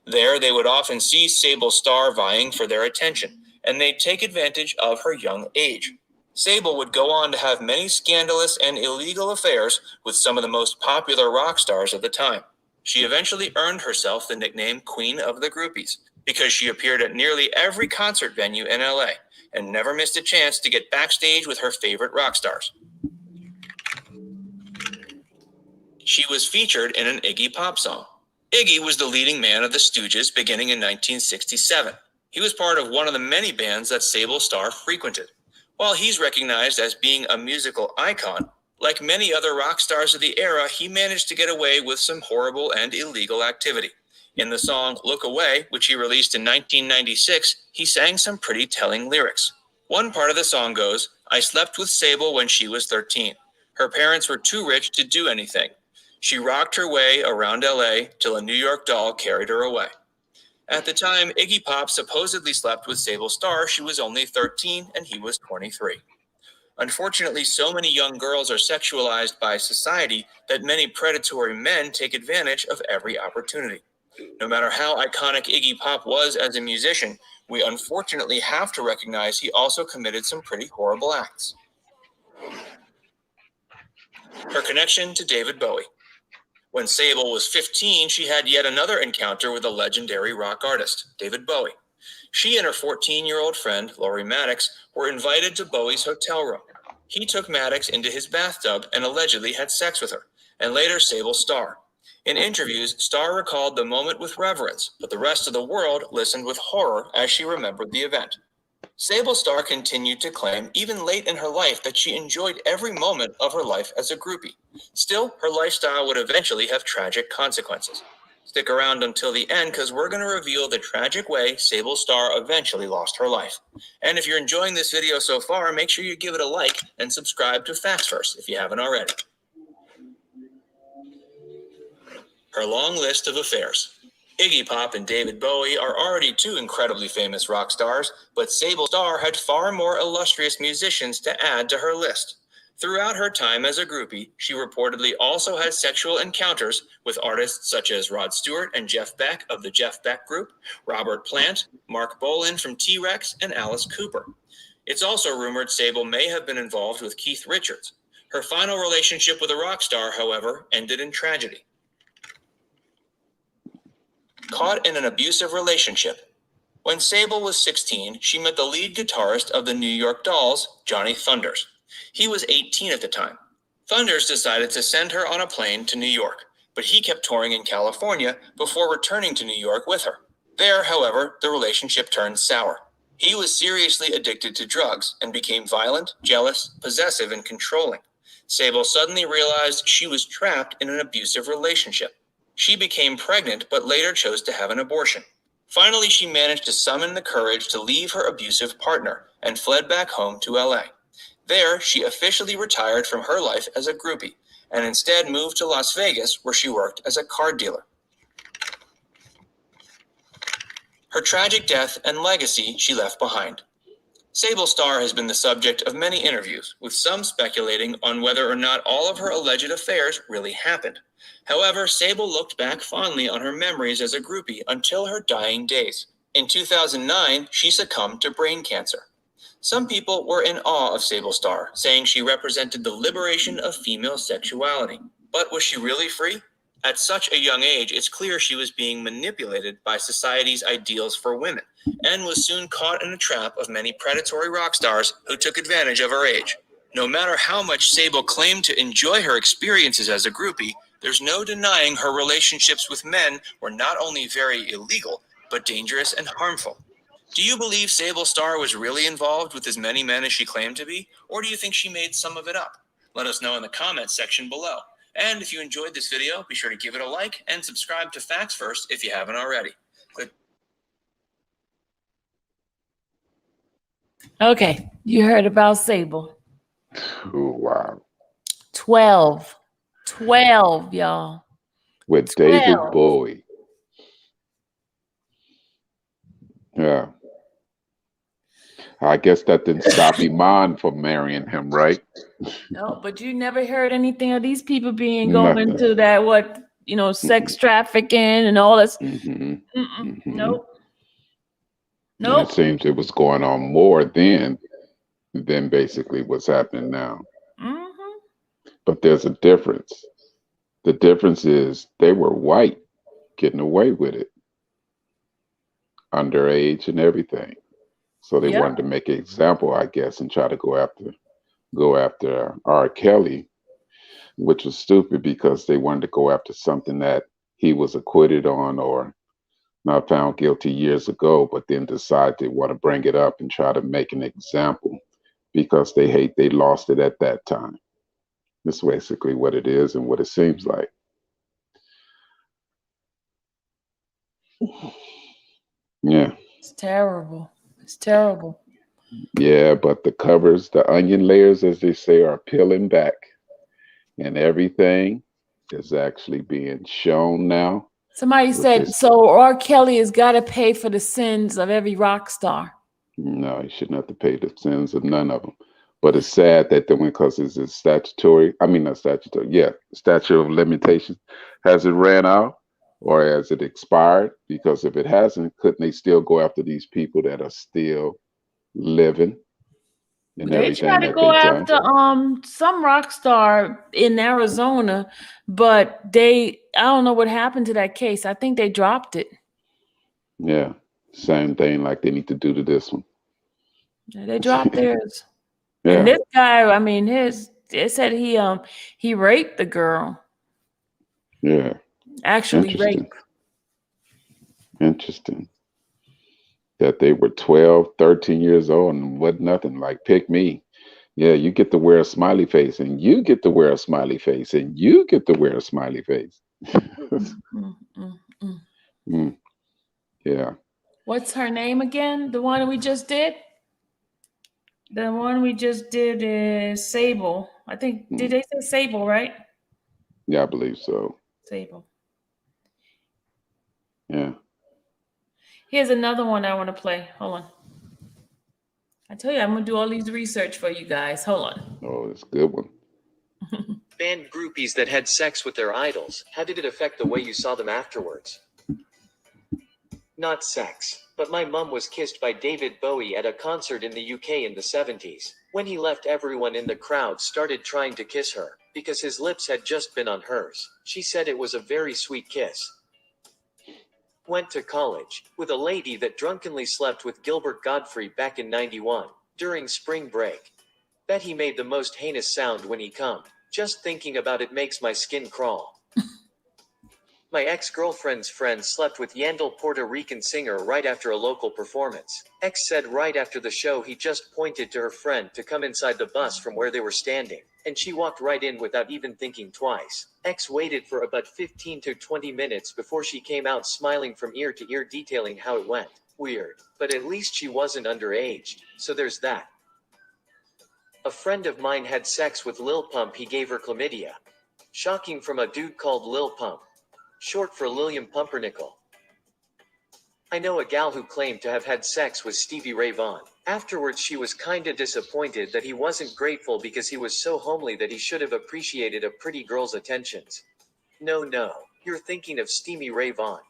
There, they would often see Sable Starr vying for their attention, and they'd take advantage of her young age. Sable would go on to have many scandalous and illegal affairs with some of the most popular rock stars of the time. She eventually earned herself the nickname Queen of the Groupies because she appeared at nearly every concert venue in LA and never missed a chance to get backstage with her favorite rock stars. She was featured in an Iggy Pop song. Iggy was the leading man of the Stooges beginning in 1967. He was part of one of the many bands that Sable Starr frequented. While he's recognized as being a musical icon, like many other rock stars of the era, he managed to get away with some horrible and illegal activity. In the song Look Away, which he released in 1996, he sang some pretty telling lyrics. One part of the song goes, "I slept with Sable when she was 13. Her parents were too rich to do anything. She rocked her way around LA till a New York doll carried her away." At the time Iggy Pop supposedly slept with Sable Starr, she was only 13 and he was 23. Unfortunately, so many young girls are sexualized by society that many predatory men take advantage of every opportunity. No matter how iconic Iggy Pop was as a musician, we unfortunately have to recognize he also committed some pretty horrible acts. Her connection to David Bowie. When Sable was 15, she had yet another encounter with a legendary rock artist, David Bowie. She and her 14-year-old friend, Laurie Maddox, were invited to Bowie's hotel room. He took Maddox into his bathtub and allegedly had sex with her, and later Sable Starr. In interviews, Starr recalled the moment with reverence, but the rest of the world listened with horror as she remembered the event. Sable Starr continued to claim, even late in her life, that she enjoyed every moment of her life as a groupie. Still, her lifestyle would eventually have tragic consequences. Stick around until the end because we're going to reveal the tragic way Sable Starr eventually lost her life. And if you're enjoying this video so far, make sure you give it a like and subscribe to Facts First if you haven't already. Her long list of affairs. Iggy Pop and David Bowie are already two incredibly famous rock stars, but Sable Starr had far more illustrious musicians to add to her list. Throughout her time as a groupie, she reportedly also had sexual encounters with artists such as Rod Stewart and Jeff Beck of the Jeff Beck Group, Robert Plant, Mark Bolan from T-Rex, and Alice Cooper. It's also rumored Sable may have been involved with Keith Richards. Her final relationship with a rock star, however, ended in tragedy. Caught in an abusive relationship. When Sable was 16, she met the lead guitarist of the New York Dolls, Johnny Thunders. He was 18 at the time. Thunders decided to send her on a plane to New York, but he kept touring in California before returning to New York with her. There, however, the relationship turned sour. He was seriously addicted to drugs and became violent, jealous, possessive, and controlling. Sable suddenly realized she was trapped in an abusive relationship. She became pregnant, but later chose to have an abortion. Finally, she managed to summon the courage to leave her abusive partner and fled back home to LA. There, she officially retired from her life as a groupie and instead moved to Las Vegas, where she worked as a card dealer. Her tragic death and legacy she left behind. Sable Starr has been the subject of many interviews, with some speculating on whether or not all of her alleged affairs really happened. However, Sable looked back fondly on her memories as a groupie until her dying days. In 2009, she succumbed to brain cancer. Some people were in awe of Sable Starr, saying she represented the liberation of female sexuality. But was she really free? At such a young age, it's clear she was being manipulated by society's ideals for women, and was soon caught in a trap of many predatory rock stars who took advantage of her age. No matter how much Sable claimed to enjoy her experiences as a groupie, there's no denying her relationships with men were not only very illegal, but dangerous and harmful. Do you believe Sable Starr was really involved with as many men as she claimed to be, or do you think she made some of it up? Let us know in the comments section below. And if you enjoyed this video, be sure to give it a like and subscribe to Facts First if you haven't already. Okay, you heard about Sable. Oh, wow. 12, y'all. With 12. David Bowie. Yeah. I guess that didn't stop Iman from marrying him, right? No, but you never heard anything of these people being going Nothing. into that, sex trafficking and all this. Nope. And it seems it was going on more then than basically what's happening now. But there's a difference. The difference is they were white, getting away with it, underage and everything. So they wanted to make an example, I guess, and try to go after R. Kelly, which was stupid because they wanted to go after something that he was acquitted on or not found guilty years ago, but then decide they want to bring it up and try to make an example because they lost it at that time. That's basically what it is and what it seems like. Yeah. It's terrible. It's terrible. Yeah, but the covers, the onion layers, as they say, are peeling back, and everything is actually being shown now Somebody with said, this. so R. Kelly has got to pay for the sins of every rock star. No, you shouldn't have to pay the sins of none of them. But it's sad that the one, because it's a statutory, I mean, not statutory, yeah, statute of limitations. Has it ran out or has it expired? Because if it hasn't, couldn't they still go after these people that are still living and They try everything to that go they done? after some rock star in Arizona, but I don't know what happened to that case. I think they dropped it. Yeah, same thing like they need to do to this one. Yeah, they dropped theirs. And Yeah, this guy, I mean, they said he raped the girl. yeah, Actually interesting, raped. interesting. That they were 12, 13 years old and what nothing, like pick me. Yeah, you get to wear a smiley face, and you get to wear a smiley face, and you get to wear a smiley face. Mm, mm, mm. Mm, yeah. What's her name again? The one we just did? The one we just did is Sable. I think, did Mm, they say Sable, right? yeah, I believe so. Sable. Yeah. Here's another one I want to play. Hold on. I tell you, I'm going to do all these research for you guys. Hold on. Oh, it's a good one. Banned groupies that had sex with their idols. How did it affect the way you saw them afterwards? Not sex, but my mum was kissed by David Bowie at a concert in the UK in the 70s. When he left, everyone in the crowd started trying to kiss her, because his lips had just been on hers. She said it was a very sweet kiss. Went to college with a lady that drunkenly slept with Gilbert Godfrey back in '91 during spring break. Bet he made the most heinous sound when he cummed. Just thinking about it makes my skin crawl. My ex-girlfriend's friend slept with Yandel, Puerto Rican singer, right after a local performance. Ex said right after the show he just pointed to her friend to come inside the bus from where they were standing, and she walked right in without even thinking twice. Ex waited for about 15 to 20 minutes before she came out smiling from ear to ear detailing how it went. Weird, but at least she wasn't underage, so there's that. A friend of mine had sex with Lil Pump, he gave her chlamydia. Shocking from a dude called Lil Pump. Short for Lilliam Pumpernickel. I know a gal who claimed to have had sex with Stevie Ray Vaughan. Afterwards she was kinda disappointed that he wasn't grateful because he was so homely that he should have appreciated a pretty girl's attentions. No, you're thinking of Steamy Ray Vaughan.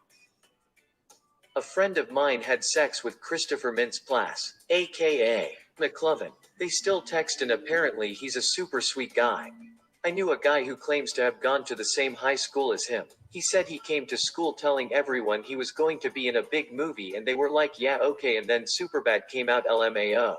A friend of mine had sex with Christopher Mintz-Plasse, aka McLovin. They still text and apparently he's a super sweet guy. I knew a guy who claims to have gone to the same high school as him. He said he came to school telling everyone he was going to be in a big movie and they were like, yeah, okay, and then Superbad came out, LMAO.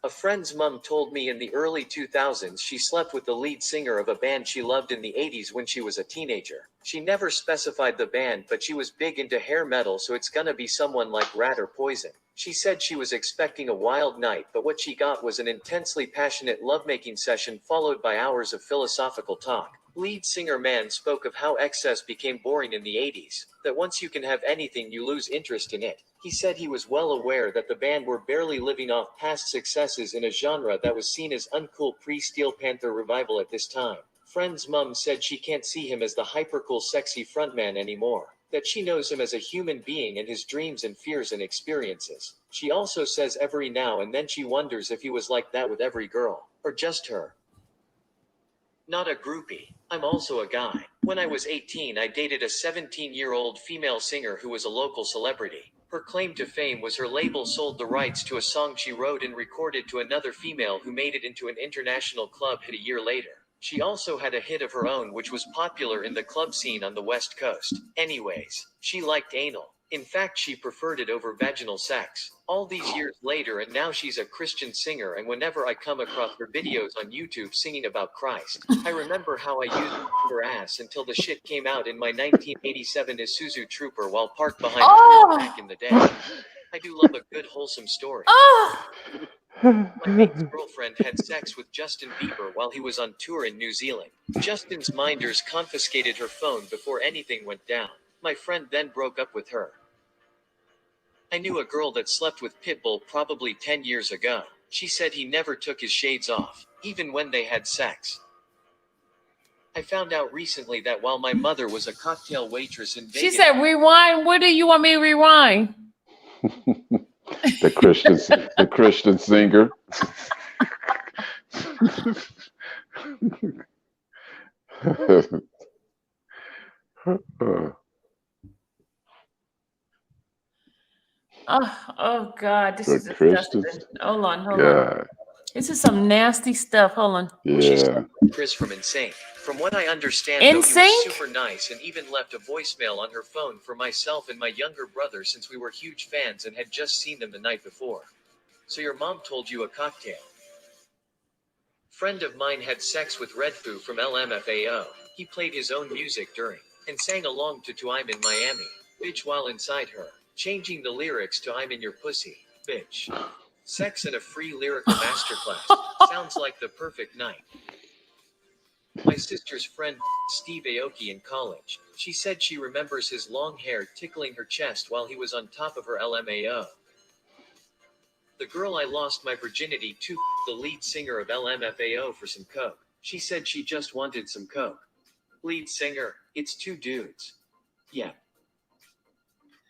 A friend's mum told me in the early 2000s she slept with the lead singer of a band she loved in the 80s when she was a teenager. She never specified the band, but she was big into hair metal, so it's gonna be someone like Rat or Poison. She said she was expecting a wild night, but what she got was an intensely passionate lovemaking session followed by hours of philosophical talk. Lead singer man spoke of how excess became boring in the 80s, that once you can have anything you lose interest in it. He said he was well aware that the band were barely living off past successes in a genre that was seen as uncool pre-Steel Panther revival at this time. Friend's mum said she can't see him as the hypercool sexy frontman anymore, that she knows him as a human being and his dreams and fears and experiences. She also says every now and then she wonders if he was like that with every girl, or just her. Not a groupie. I'm also a guy. When I was 18, I dated a 17-year-old female singer who was a local celebrity. Her claim to fame was her label sold the rights to a song she wrote and recorded to another female who made it into an international club hit a year later. She also had a hit of her own which was popular in the club scene on the West Coast. Anyways, she liked anal. In fact, she preferred it over vaginal sex. All these years later, and now she's a Christian singer, and whenever I come across her videos on YouTube singing about Christ, I remember how I used her ass until the shit came out in my 1987 Isuzu Trooper while parked behind back in the day. I do love a good wholesome story. My mate's girlfriend had sex with Justin Bieber while he was on tour in New Zealand. Justin's minders confiscated her phone before anything went down. My friend then broke up with her. I knew a girl that slept with Pitbull probably 10 years ago. She said he never took his shades off, even when they had sex. I found out recently that while my mother was a cocktail waitress in Vegas. She said, rewind. What do you want me to rewind? The Christian singer. Oh God, this The is disgusting. Christians. Hold on. Yeah. This is some nasty stuff. Hold on. Yeah. Chris from Insane. From what I understand, NSYNC? though, he was super nice and even left a voicemail on her phone for myself and my younger brother since we were huge fans and had just seen them the night before. So your mom told you a cocktail. Friend of mine had sex with Redfoo from LMFAO. He played his own music during and sang along to I'm in Miami, bitch, while inside her, changing the lyrics to I'm in your pussy, bitch. Sex and a free lyrical masterclass. Sounds like the perfect night. My sister's friend, Steve Aoki, in college. She said she remembers his long hair tickling her chest while he was on top of her LMAO. The girl I lost my virginity to, the lead singer of LMFAO, for some coke. She said she just wanted some coke. Lead singer, it's two dudes. Yeah.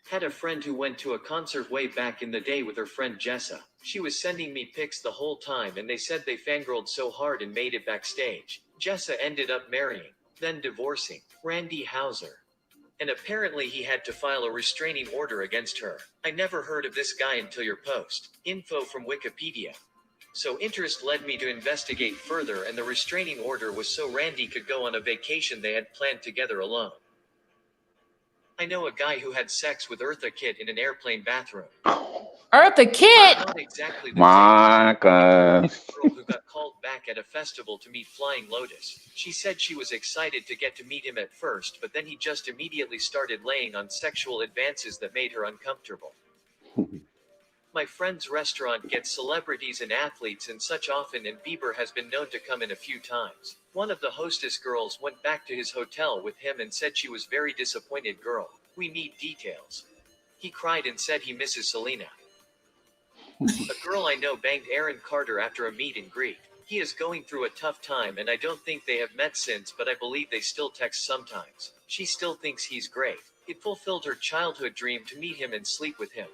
Had a friend who went to a concert way back in the day with her friend Jessa. She was sending me pics the whole time and they said they fangirled so hard and made it backstage. Jessa ended up marrying, then divorcing, Randy Houser. And apparently he had to file a restraining order against her. I never heard of this guy until your post. Info from Wikipedia. So interest led me to investigate further, and the restraining order was so Randy could go on a vacation they had planned together alone. I know a guy who had sex with Eartha Kitt in an airplane bathroom. Eartha Kitt? Not exactly the My same. God. A girl who got called back at a festival to meet Flying Lotus. She said she was excited to get to meet him at first, but then he just immediately started laying on sexual advances that made her uncomfortable. My friend's restaurant gets celebrities and athletes and such often, and Bieber has been known to come in a few times. One of the hostess girls went back to his hotel with him and said she was very disappointed. Girl, we need details. He cried and said he misses Selena. A girl I know banged Aaron Carter after a meet and greet. He is going through a tough time and I don't think they have met since, but I believe they still text sometimes. She still thinks he's great. It fulfilled her childhood dream to meet him and sleep with him.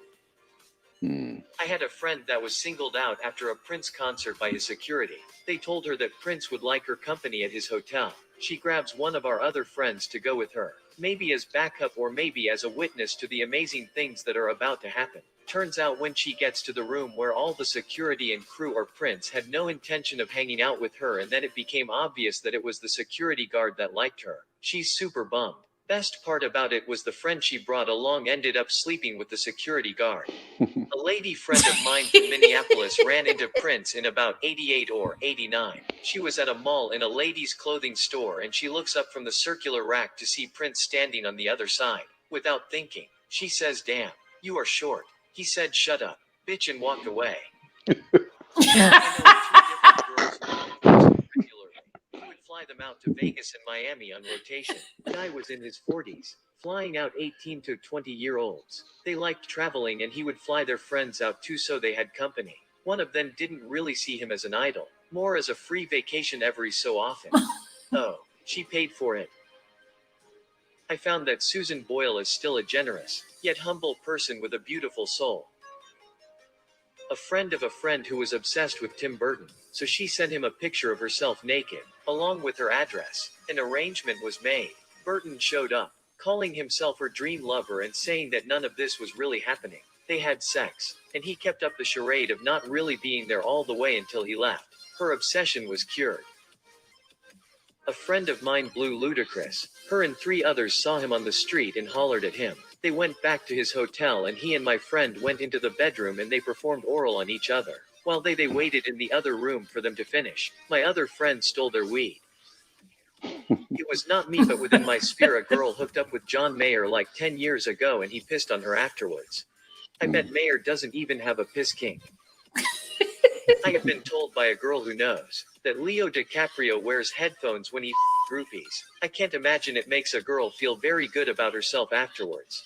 I had a friend that was singled out after a Prince concert by his security. They told her that Prince would like her company at his hotel. She grabs one of our other friends to go with her, maybe as backup or maybe as a witness to the amazing things that are about to happen. Turns out when she gets to the room where all the security and crew are, Prince had no intention of hanging out with her, and then it became obvious that it was the security guard that liked her. She's super bummed. Best part about it was the friend she brought along ended up sleeping with the security guard. A lady friend of mine from Minneapolis ran into Prince in about 88 or 89. She was at a mall in a ladies' clothing store and she looks up from the circular rack to see Prince standing on the other side. Without thinking, she says, "Damn, you are short." He said, "Shut up, bitch," and walked away. He would fly them out to Vegas and Miami on rotation. The guy was in his 40s, flying out 18 to 20-year-olds. They liked traveling and he would fly their friends out too, so they had company. One of them didn't really see him as an idol, more as a free vacation every so often. Oh, she paid for it. I found that Susan Boyle is still a generous, yet humble person with a beautiful soul. A friend of a friend who was obsessed with Tim Burton, so she sent him a picture of herself naked, along with her address. An arrangement was made. Burton showed up, calling himself her dream lover and saying that none of this was really happening. They had sex, and he kept up the charade of not really being there all the way until he left. Her obsession was cured. A friend of mine blew Ludacris. Her and 3 others saw him on the street and hollered at him. They went back to his hotel and he and my friend went into the bedroom and they performed oral on each other. While they waited in the other room for them to finish, my other friend stole their weed. It was not me, but within my sphere a girl hooked up with John Mayer like 10 years ago and he pissed on her afterwards. I bet Mayer doesn't even have a piss king. I have been told by a girl who knows that Leo DiCaprio wears headphones when he groupies. I can't imagine it makes a girl feel very good about herself afterwards.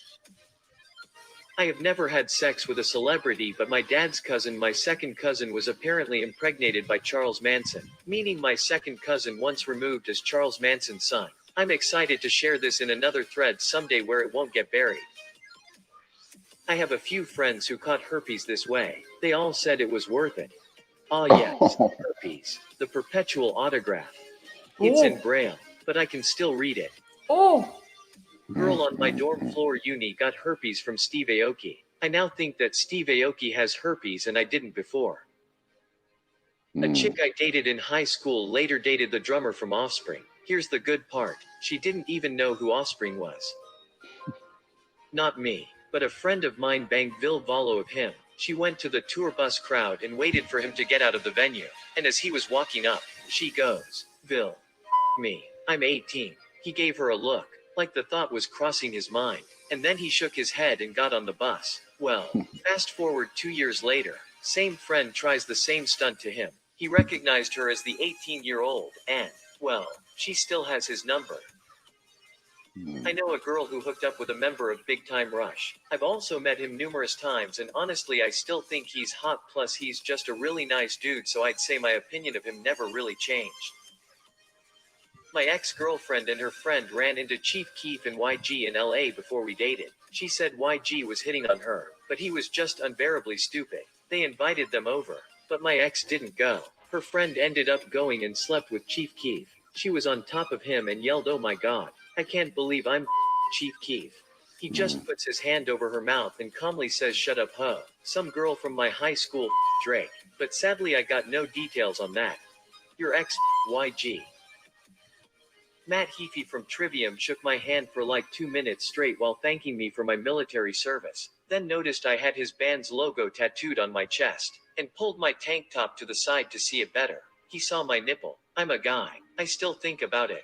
I have never had sex with a celebrity, but my dad's cousin, my second cousin, was apparently impregnated by Charles Manson, meaning my second cousin once removed as Charles Manson's son. I'm excited to share this in another thread someday where it won't get buried. I have a few friends who caught herpes this way. They all said it was worth it. Ah, yes, herpes, the perpetual autograph. It's in Braille, but I can still read it. Oh, Girl on my dorm floor uni got herpes from Steve Aoki. I now think that Steve Aoki has herpes and I didn't before. A chick I dated in high school later dated the drummer from Offspring. Here's the good part. She didn't even know who Offspring was. Not me, but a friend of mine banged Vil Valo of him. She went to the tour bus crowd and waited for him to get out of the venue. And as he was walking up, she goes, Vil, me. I'm 18. He gave her a look, like the thought was crossing his mind. And then he shook his head and got on the bus. Well, fast forward 2 years later, same friend tries the same stunt to him. He recognized her as the 18-year-old and, well, she still has his number. I know a girl who hooked up with a member of Big Time Rush. I've also met him numerous times and honestly I still think he's hot, plus he's just a really nice dude, so I'd say my opinion of him never really changed. My ex-girlfriend and her friend ran into Chief Keef and YG in LA before we dated. She said YG was hitting on her, but he was just unbearably stupid. They invited them over, but my ex didn't go. Her friend ended up going and slept with Chief Keef. She was on top of him and yelled, "Oh my God, I can't believe I'm Chief Keef." He just puts his hand over her mouth and calmly says, "Shut up, ho." Some girl from my high school, Drake. But sadly I got no details on that. Your ex, YG. Matt Heafy from Trivium shook my hand for like 2 minutes straight while thanking me for my military service, then noticed I had his band's logo tattooed on my chest, and pulled my tank top to the side to see it better. He saw my nipple. I'm a guy. I still think about it.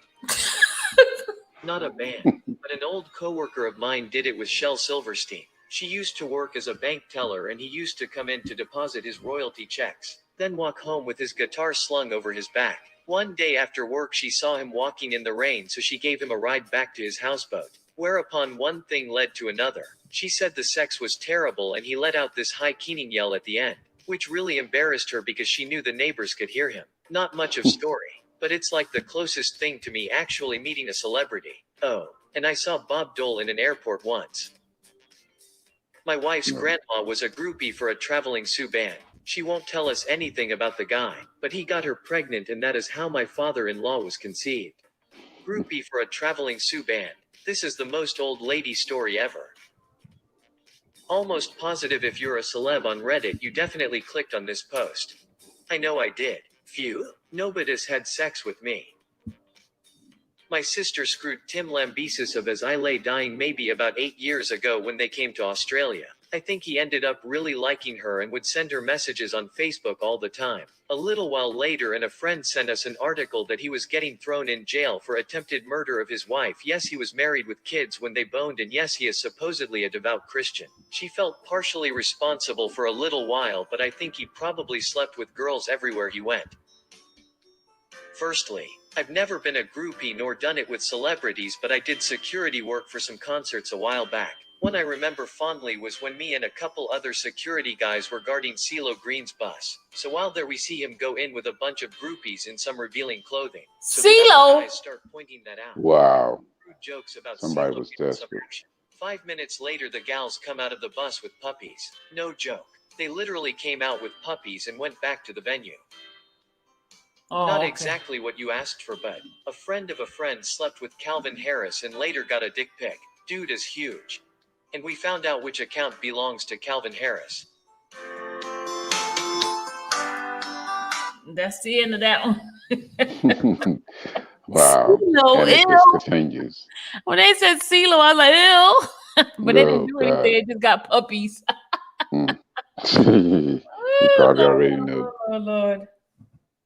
Not a band, but an old coworker of mine did it with Shel Silverstein. She used to work as a bank teller and he used to come in to deposit his royalty checks, then walk home with his guitar slung over his back. One day after work she saw him walking in the rain, so she gave him a ride back to his houseboat. Whereupon one thing led to another. She said the sex was terrible and he let out this high keening yell at the end, which really embarrassed her because she knew the neighbors could hear him. Not much of story, but it's like the closest thing to me actually meeting a celebrity. Oh, and I saw Bob Dole in an airport once. My wife's grandma was a groupie for a traveling Sioux band. She won't tell us anything about the guy, but he got her pregnant and that is how my father-in-law was conceived. Groupie for a traveling Sioux band. This is the most old lady story ever. Almost positive if you're a celeb on Reddit you definitely clicked on this post. I know I did. Phew, nobody's had sex with me. My sister screwed Tim Lambesis of As I Lay Dying maybe about 8 years ago when they came to Australia. I think he ended up really liking her and would send her messages on Facebook all the time. A little while later and a friend sent us an article that he was getting thrown in jail for attempted murder of his wife. Yes, he was married with kids when they boned, and yes, he is supposedly a devout Christian. She felt partially responsible for a little while, but I think he probably slept with girls everywhere he went. Firstly, I've never been a groupie nor done it with celebrities, but I did security work for some concerts a while back. One I remember fondly was when me and a couple other security guys were guarding CeeLo Green's bus. So while there we see him go in with a bunch of groupies in some revealing clothing. So the other guys start pointing that out. Wow. Rude jokes about Somebody CeeLo was getting some desperate. action. 5 minutes later the gals come out of the bus with puppies. No joke. They literally came out with puppies and went back to the venue. Not exactly what you asked for, but a friend of a friend slept with Calvin Harris and later got a dick pic. Dude is huge. And we found out which account belongs to Calvin Harris. That's the end of that one. Wow. CeeLo, And it ew. just continues. When they said CeeLo, I was like, ew. But they didn't do anything. They just got puppies. You probably already know. Oh, Lord.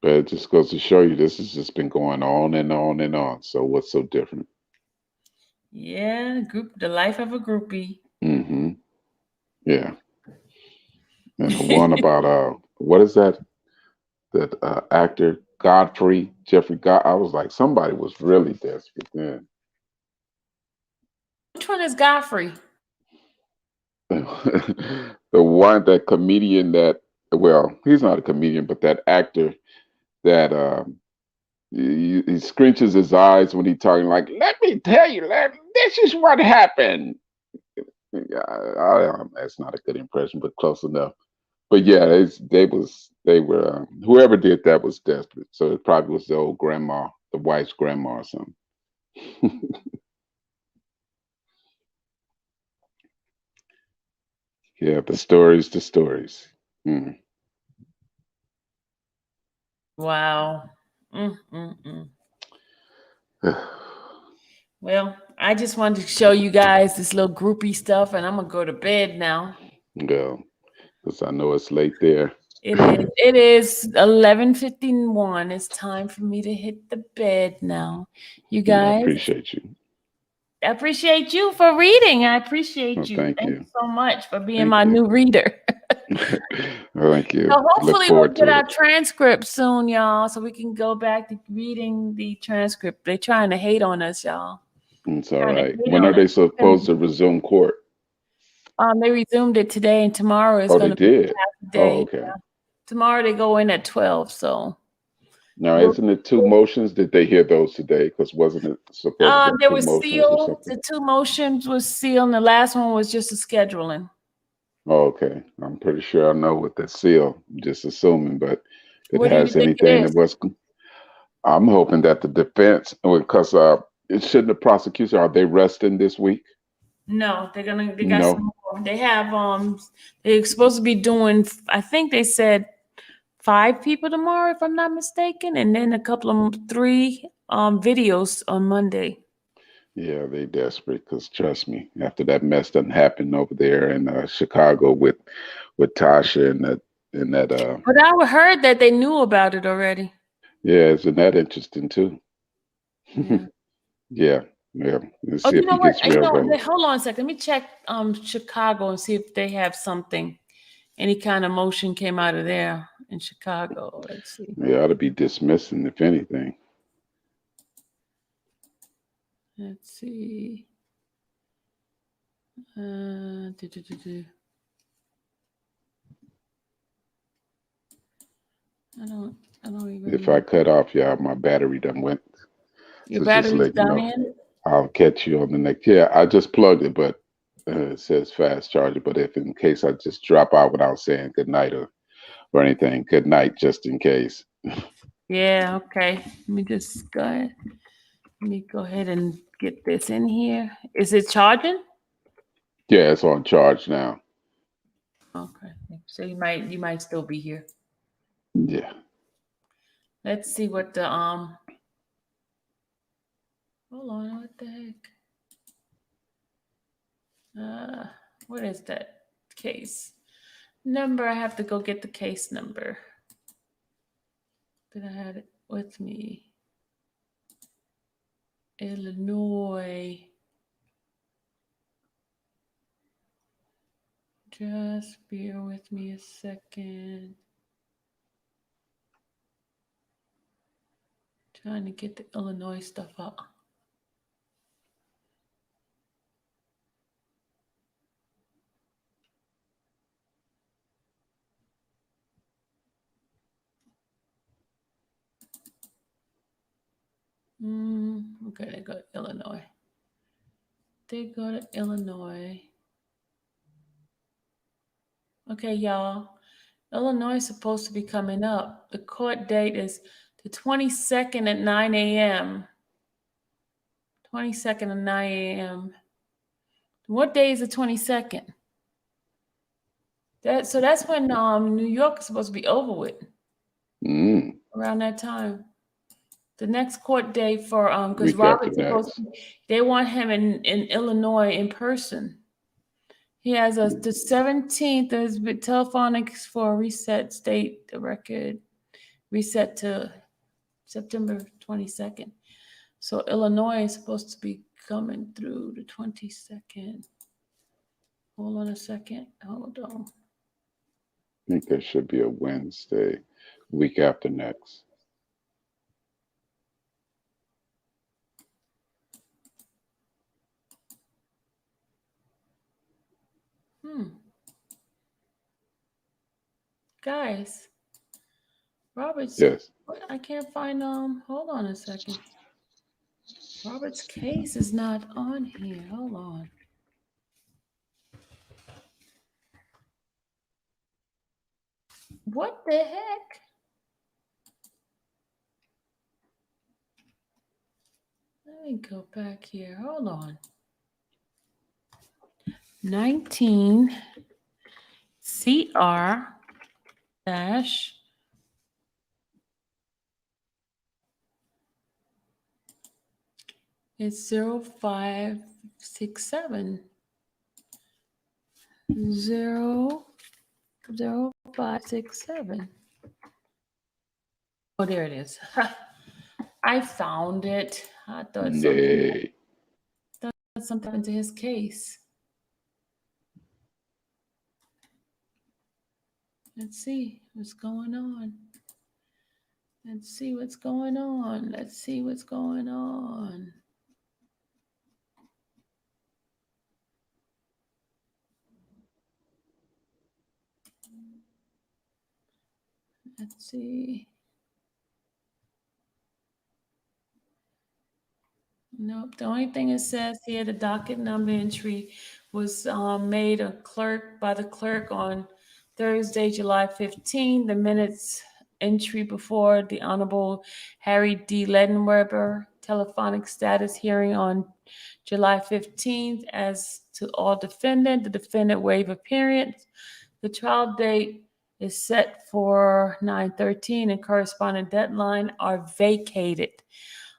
But it just goes to show you this has just been going on and on and on. So what's so different? Yeah, the life of a groupie. Yeah. And the one about what is that? that actor Godfrey Jeffrey God. I was like, somebody was really desperate then. Which one is Godfrey? The one that comedian that well, he's not a comedian, but that actor that he scrunches his eyes when he's talking like, let me tell you, this is what happened. Yeah, that's not a good impression, but close enough. But yeah, they were whoever did that was desperate. So it probably was the old grandma, the wife's grandma or something. Yeah, the stories, the stories. Mm. Wow. Well, I just wanted to show you guys this little groupie stuff, and I'm gonna go to bed now. Yeah, because I know it's late there. It is. It is 11:51. It's time for me to hit the bed now. You Yeah, I guys, appreciate you. I appreciate you for reading. I Well, appreciate you. thank Thank you. you so much for being Thank my you. new reader. Thank you. So Look hopefully we'll forward get to our it. transcript soon, y'all, so we can go back to reading the transcript. They're trying to hate on us, y'all. It's all Trying to right. hate When are on us. they supposed to resume court? They resumed it today, and tomorrow is Oh, going they to be did. half a Oh, day. okay. Tomorrow they go in at 12. So Now, we'll, isn't it two motions? Did they hear those today? Because wasn't it supposed to be there two was motions or sealed. something? The two motions was sealed, and the last one was just a scheduling. Oh, okay. I'm pretty sure I know what that seal. I'm just assuming, but if it What do you has think it anything is? that was, I'm hoping that the defense, because it shouldn't the prosecution, are they resting this week? No, they got No. some more. They have they're supposed to be doing, I think they said 5 people tomorrow, if I'm not mistaken, and then a couple of 3 videos on Monday. Yeah, they desperate because trust me, after that mess done happened over there in Chicago with Tasha and that But I heard that they knew about it already. yeah, isn't that interesting too? Yeah. Yeah, yeah. Let's Oh, see you if know he what? gets You know, railroaded. hold on a second. Let me check Chicago and see if they have something. Any kind of motion came out of there in Chicago. Let's see. They ought to be dismissing, if anything. Let's see. Uh, do, do, do, do. I don't If even. I cut off, y'all, my battery done went. Your So just battery's let you know. dying. I'll catch you on the next. Yeah, I just plugged it, but it says fast charger. But if in case I just drop out without saying good night or anything, good night just in case. Yeah. Okay. Let me just go ahead. Let me go ahead and get this in here. Is it charging? Yeah, it's on charge now. Okay. So you might still be here. Yeah. Let's see what the hold on, what the heck? What is that case number? I have to go get the case number. Did I have it with me? Illinois. Just bear with me a second. Trying to get the Illinois stuff up. Okay, they go to Illinois. They go to Illinois. Okay, y'all. Illinois is supposed to be coming up. The court date is the 22nd at 9 a.m. 22nd at 9 a.m. What day is the 22nd? So that's when New York is supposed to be over with. Mm. Around that time. The next court date for because Week after Robert's supposed next. they want him in Illinois in person. He has us the 17th is with telephonics for a reset state the record reset to September 22nd. So Illinois is supposed to be coming through the 22nd. Hold on a second. Hold on. think there should be a Wednesday, week after next. Guys, Robert's. Yes. I can't find. Hold on a second. Robert's case is not on here. Hold on. What the heck? Let me go back here. Hold on. 19 CR dash it's 0567 0567. Oh, there it is. I found it. I thought Yay. something happened to his case. Let's see what's going on. Let's see what's going on. Let's see what's going on. Let's see. Nope. The only thing it says here, the docket number entry was made by the clerk on Thursday, July 15. The minutes entry before the Honorable Harry D. Ledenweber telephonic status hearing on July 15th. As to all defendant, the defendant waive appearance. The trial date is set for 9/13 and corresponding deadline are vacated.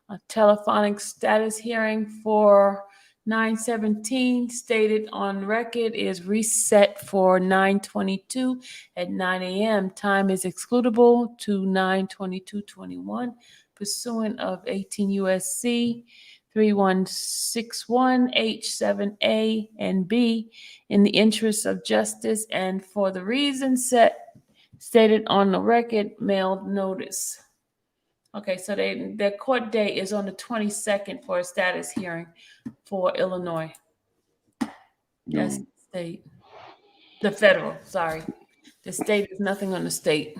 A telephonic status hearing for 9/17 stated on record is reset for 9/22 at 9 a.m. Time is excludable to 9/22/21 pursuant of 18 U.S.C. 3161 H7A and B in the interest of justice and for the reasons stated on the record, mailed notice. Okay, so their court date is on the 22nd for a status hearing for Illinois. That's the state. The federal, sorry. The state is nothing on the state.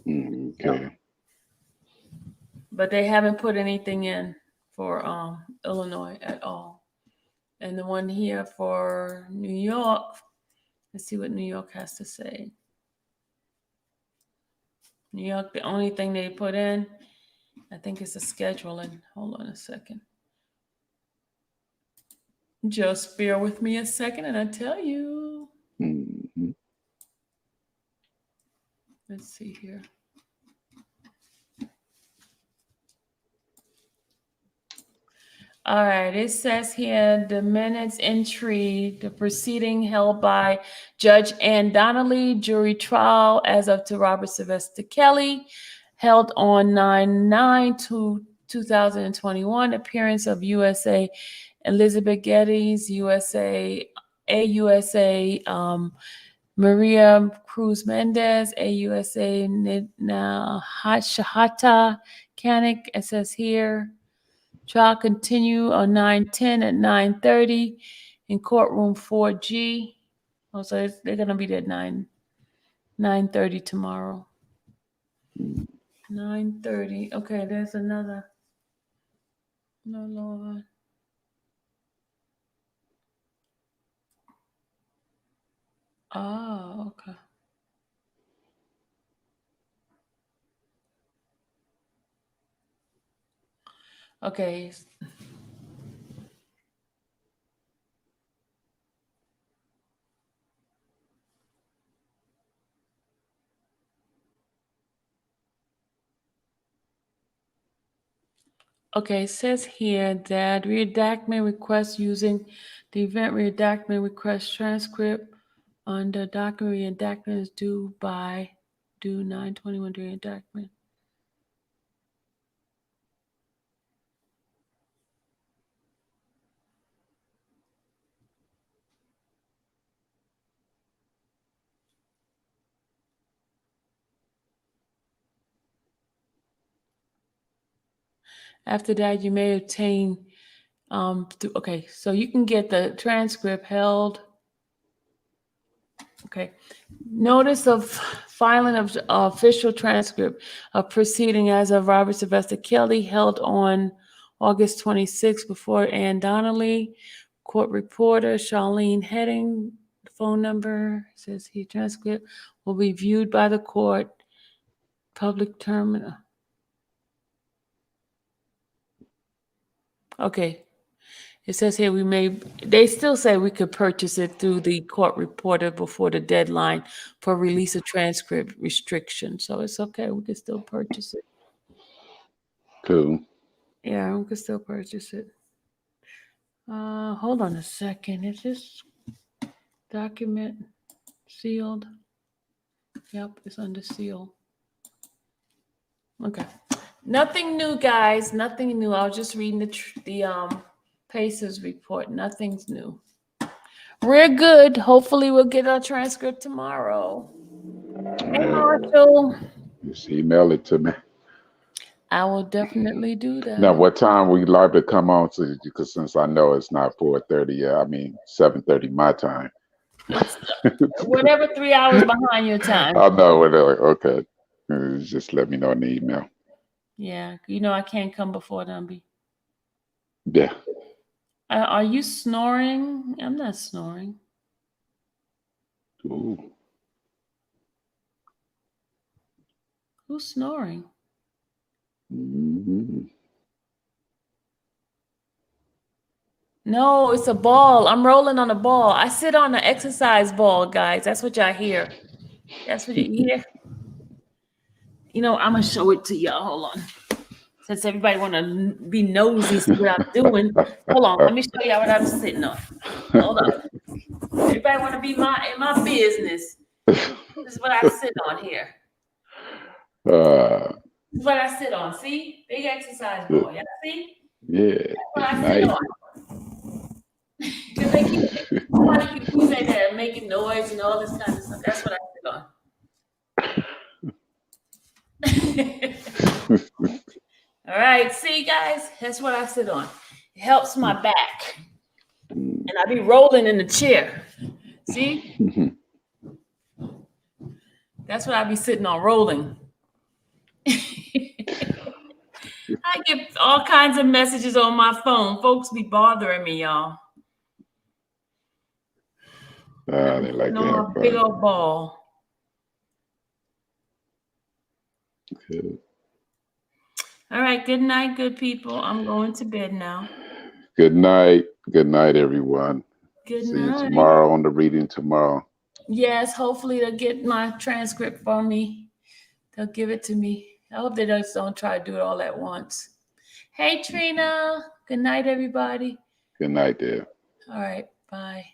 Okay. But they haven't put anything in for Illinois at all. And the one here for New York, let's see what New York has to say. New York, the only thing they put in, I think is the scheduling. Hold on a second. Just bear with me a second and I tell you. Mm-hmm. Let's see here. All right, it says here the minutes entry, the proceeding held by Judge Ann Donnelly, jury trial as of to Robert Sylvester Kelly, held on 9/9/2021. Appearance of USA Elizabeth Geddes, AUSA Maria Cruz Mendez, AUSA Shahata Kanik, it says here. Trial continue on 9/10 at 9:30 in courtroom 4G. Oh, so they're gonna be there at 9:30 tomorrow. 9:30. Okay, there's another. No, Lord. Oh, okay. Okay. Okay, it says here that redactment request using the event redactment request transcript on the document redactment is due 9/21 during redactment. After that, you may obtain okay, so you can get the transcript held. Okay. Notice of filing of official transcript of proceeding as of Robert Sylvester Kelly held on August 26th before Ann Donnelly, court reporter Charlene Heading, phone number says here transcript will be viewed by the court, public terminal. Okay. It says here they still say we could purchase it through the court reporter before the deadline for release of transcript restriction. So it's okay. We can still purchase it. Cool. Yeah, we can still purchase it. Hold on a second. Is this document sealed? Yep, it's under seal. Okay. Nothing new, guys. Nothing new. I was just reading the Pacers report. Nothing's new. We're good. Hopefully we'll get our transcript tomorrow. Hey, Marshall. Just email it to me. I will definitely do that. Now, what time will you like to come on? Because since I know it's not 4:30 yet, I mean 7:30 my time. It's whatever 3 hours behind your time. I know. Okay. Just let me know in the email. Yeah, you know I can't come before them. Yeah. Are you snoring? I'm not snoring. Ooh. Who's snoring? Mm-hmm. No, it's a ball. I'm rolling on a ball. I sit on an exercise ball, guys. That's what y'all hear. That's what you hear. You know, I'm gonna show it to y'all. Hold on. Since everybody want to be nosy, see what I'm doing. Hold on, let me show y'all what I'm sitting on. Hold on. Everybody want to be in my business. This is what I sit on here. This is what I sit on. See? Big exercise ball. Y'all see? Yeah. That's what I sit on. Somebody keep saying that, making noise and all this kind of stuff. That's what I sit on. All right, see, guys, that's what I sit on. It helps my back, and I be rolling in the chair. See, that's what I be sitting on, rolling. I get all kinds of messages on my phone. Folks be bothering me, y'all. They like to have fun. Big old ball. Good. All right, good night, good people. I'm going to bed now. Good night. Good night, everyone. Good See night. you tomorrow on the reading tomorrow. Yes, hopefully they'll get my transcript for me. They'll give it to me. I hope they just don't try to do it all at once. Hey, Trina. Good night, everybody. Good night, dear. All right, bye.